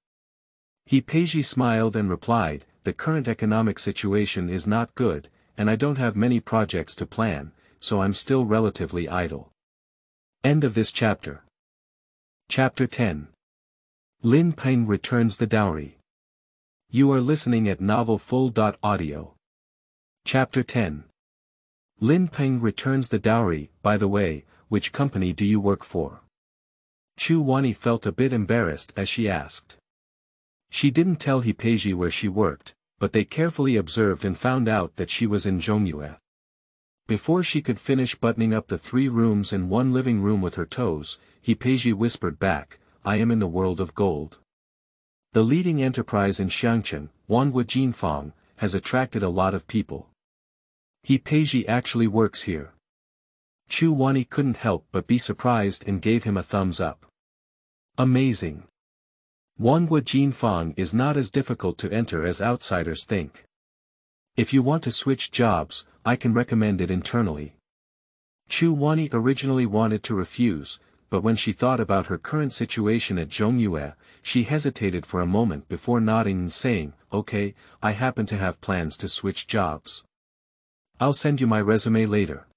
Peji smiled and replied, "The current economic situation is not good, and I don't have many projects to plan, so I'm still relatively idle." End of this chapter. Chapter 10. Lin Peng Returns the Dowry. You are listening at novelfull.audio. Chapter 10. Lin Peng returns the dowry. By the way, which company do you work for? Chu Wanyi felt a bit embarrassed as she asked. She didn't tell Peji where she worked, but they carefully observed and found out that she was in Zhongyue. Before she could finish buttoning up the 3 rooms and 1 living room with her toes, Peji whispered back, "I am in the world of gold." The leading enterprise in Xiangcheng, Wanhua Jinfang, has attracted a lot of people. Peji actually works here. Chu Wanyi couldn't help but be surprised and gave him a thumbs up. Amazing. Wanhua Jinfang is not as difficult to enter as outsiders think. If you want to switch jobs, I can recommend it internally. Chu Wanyi originally wanted to refuse, but when she thought about her current situation at Zhongyue, she hesitated for a moment before nodding and saying, "Okay, I happen to have plans to switch jobs. I'll send you my resume later."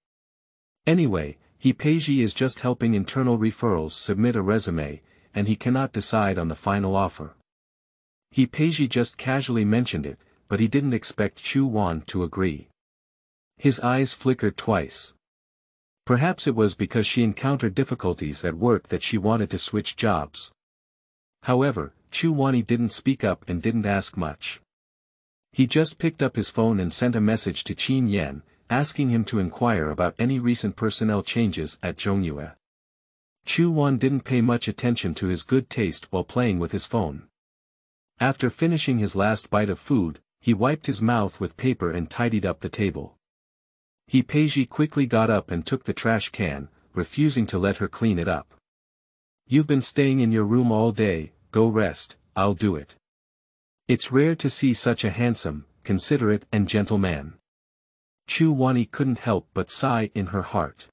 Anyway, Peji is just helping internal referrals submit a resume, and he cannot decide on the final offer. Peji just casually mentioned it, but he didn't expect Chu Wanyi to agree. His eyes flickered twice. Perhaps it was because she encountered difficulties at work that she wanted to switch jobs. However, Chu Wanyi didn't speak up and didn't ask much. He just picked up his phone and sent a message to Qin Yan, asking him to inquire about any recent personnel changes at Zhongyue. Chu Wanyi didn't pay much attention to his good taste while playing with his phone. After finishing his last bite of food, he wiped his mouth with paper and tidied up the table. Peji quickly got up and took the trash can, refusing to let her clean it up. "You've been staying in your room all day, go rest, I'll do it." It's rare to see such a handsome, considerate and gentle man. Chu Wanyi couldn't help but sigh in her heart.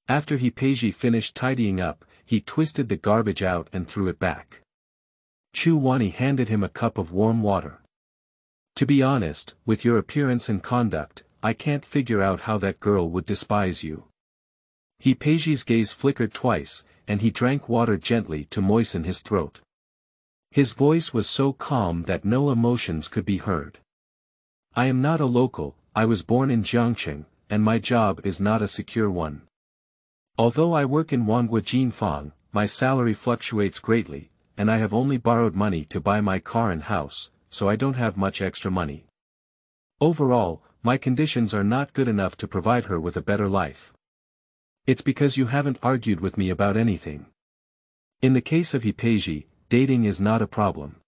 After Peji finished tidying up, he twisted the garbage out and threw it back. Chu Wanyi handed him a cup of warm water. "To be honest, with your appearance and conduct, I can't figure out how that girl would despise you." Peji's gaze flickered twice, and he drank water gently to moisten his throat. His voice was so calm that no emotions could be heard. "I am not a local, I was born in Jiangcheng, and my job is not a secure one. Although I work in Wanhua Jinfang, my salary fluctuates greatly, and I have only borrowed money to buy my car and house, so I don't have much extra money. Overall, my conditions are not good enough to provide her with a better life. It's because you haven't argued with me about anything." In the case of Peji, dating is not a problem.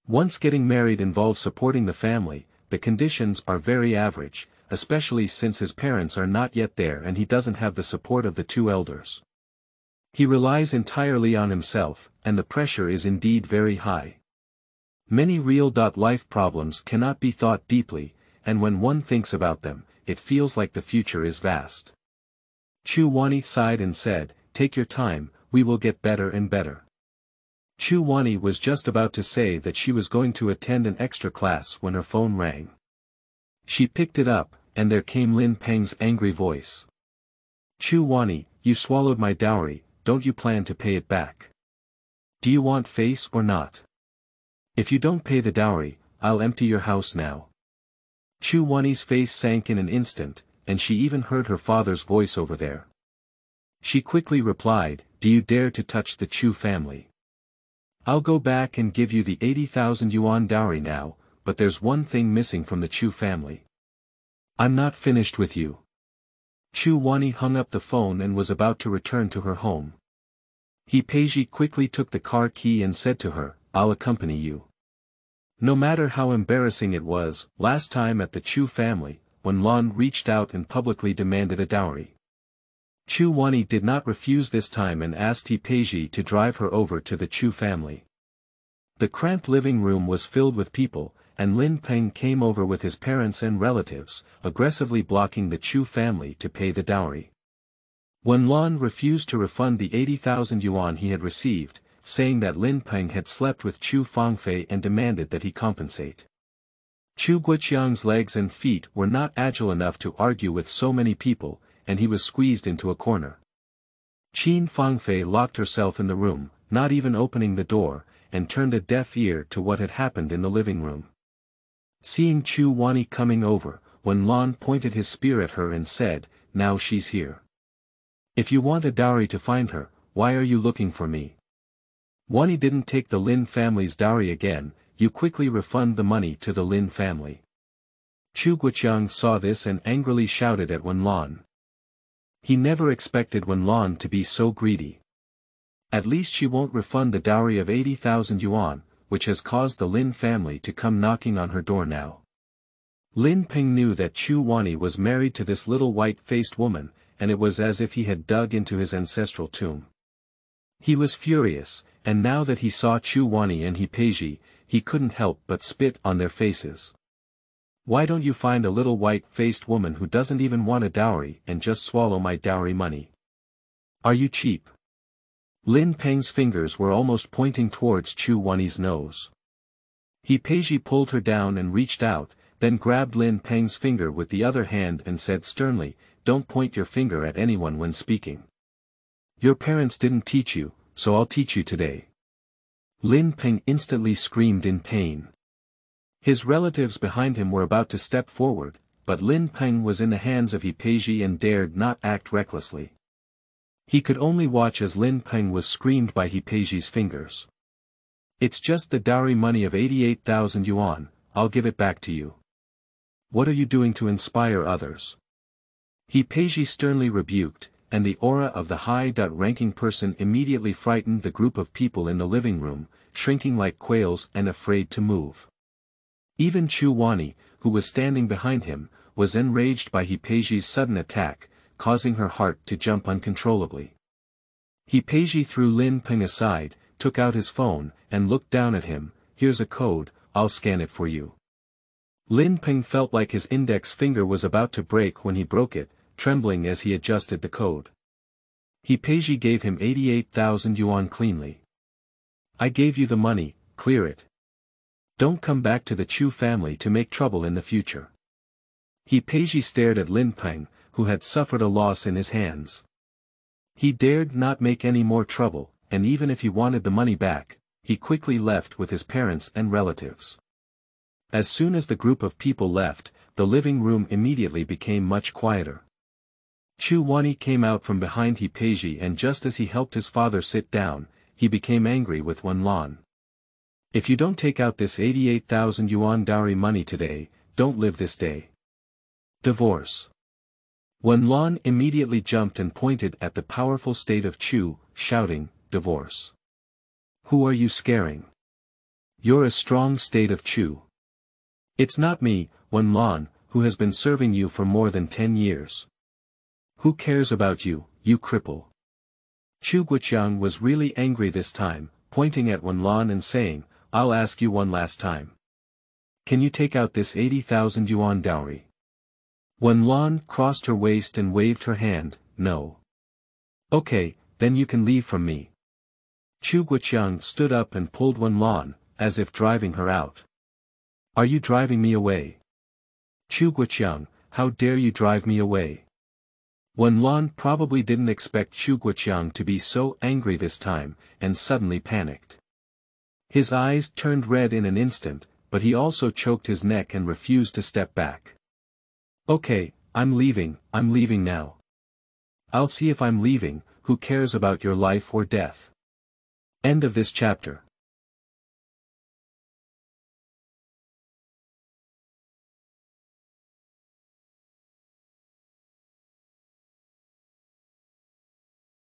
Once getting married involves supporting the family, the conditions are very average, especially since his parents are not yet there and he doesn't have the support of the two elders. He relies entirely on himself, and the pressure is indeed very high. Many real-life problems cannot be thought deeply, and when one thinks about them, it feels like the future is vast. Chu Wanyi sighed and said, "Take your time, we will get better and better." Chu Wanyi was just about to say that she was going to attend an extra class when her phone rang. She picked it up, and there came Lin Peng's angry voice. "Chu Wanyi, you swallowed my dowry, don't you plan to pay it back? Do you want face or not? If you don't pay the dowry, I'll empty your house now." Chu Wanyi's face sank in an instant, and she even heard her father's voice over there. She quickly replied, "Do you dare to touch the Chu family? I'll go back and give you the 80,000 yuan dowry now, but there's one thing missing from the Chu family. I'm not finished with you." Chu Wanyi hung up the phone and was about to return to her home. EP1-10 quickly took the car key and said to her, "I'll accompany you." No matter how embarrassing it was, last time at the Chu family, when Lin reached out and publicly demanded a dowry, Chu Wanyi did not refuse this time and asked EP1-10 to drive her over to the Chu family. The cramped living room was filled with people, and Lin Peng came over with his parents and relatives, aggressively blocking the Chu family to pay the dowry. When Lin refused to refund the 80,000 yuan he had received, saying that Lin Peng had slept with Chu Fangfei and demanded that he compensate. Chu Guqiang's legs and feet were not agile enough to argue with so many people, and he was squeezed into a corner. Qin Fangfei locked herself in the room, not even opening the door, and turned a deaf ear to what had happened in the living room. Seeing Chu Wanyi coming over, when Lin pointed his spear at her and said, "Now she's here. If you want a dowry to find her, why are you looking for me? Wanyi didn't take the Lin family's dowry again, you quickly refund the money to the Lin family." Chu Guqiang saw this and angrily shouted at Lin. He never expected Lin to be so greedy. At least she won't refund the dowry of 80,000 yuan, which has caused the Lin family to come knocking on her door now. Lin Peng knew that Chu Wanyi was married to this little white-faced woman, and it was as if he had dug into his ancestral tomb. He was furious, and now that he saw Chu Wanyi and EP1-10, he couldn't help but spit on their faces. "Why don't you find a little white-faced woman who doesn't even want a dowry and just swallow my dowry money? Are you cheap?" Lin Peng's fingers were almost pointing towards Chu Wanyi's nose. EP1-10 pulled her down and reached out, then grabbed Lin Peng's finger with the other hand and said sternly, "Don't point your finger at anyone when speaking. Your parents didn't teach you, so I'll teach you today." Lin Peng instantly screamed in pain. His relatives behind him were about to step forward, but Lin Peng was in the hands of EP1-10 and dared not act recklessly. He could only watch as Lin Peng was screamed by EP1-10's fingers. "It's just the dowry money of 88,000 yuan, I'll give it back to you. What are you doing to inspire others?" EP1-10 sternly rebuked, and the aura of the high-ranking person immediately frightened the group of people in the living room, shrinking like quails and afraid to move. Even Chu Wanyi, who was standing behind him, was enraged by EP1-10's sudden attack, causing her heart to jump uncontrollably. EP1-10 threw Lin Peng aside, took out his phone, and looked down at him. "Here's a code, I'll scan it for you." Lin Peng felt like his index finger was about to break when he broke it, trembling as he adjusted the code. EP1-10 gave him 88,000 yuan cleanly. "I gave you the money, clear it. Don't come back to the Chu family to make trouble in the future." EP1-10 stared at Lin Peng, who had suffered a loss in his hands. He dared not make any more trouble, and even if he wanted the money back, he quickly left with his parents and relatives. As soon as the group of people left, the living room immediately became much quieter. Chu Wanyi came out from behind EP1-10 and just as he helped his father sit down, he became angry with Lin. "If you don't take out this 88,000 yuan dowry money today, don't live this day. Divorce." Lin immediately jumped and pointed at the powerful state of Chu, shouting, "Divorce? Who are you scaring? You're a strong state of Chu. It's not me, Wen Lan, who has been serving you for more than 10 years. Who cares about you, you cripple? Chu Guqiang was really angry this time, pointing at Wen Lan and saying, I'll ask you one last time. Can you take out this 80,000 yuan dowry? Wen Lan crossed her waist and waved her hand, no. Okay, then you can leave from me. Chu Guqiang stood up and pulled Wen Lan, as if driving her out. Are you driving me away? Chu Guqiang, how dare you drive me away? Wen Lan probably didn't expect Chu Guqiang to be so angry this time, and suddenly panicked. His eyes turned red in an instant, but he also choked his neck and refused to step back. Okay, I'm leaving now. I'll see if I'm leaving, who cares about your life or death? End of this chapter.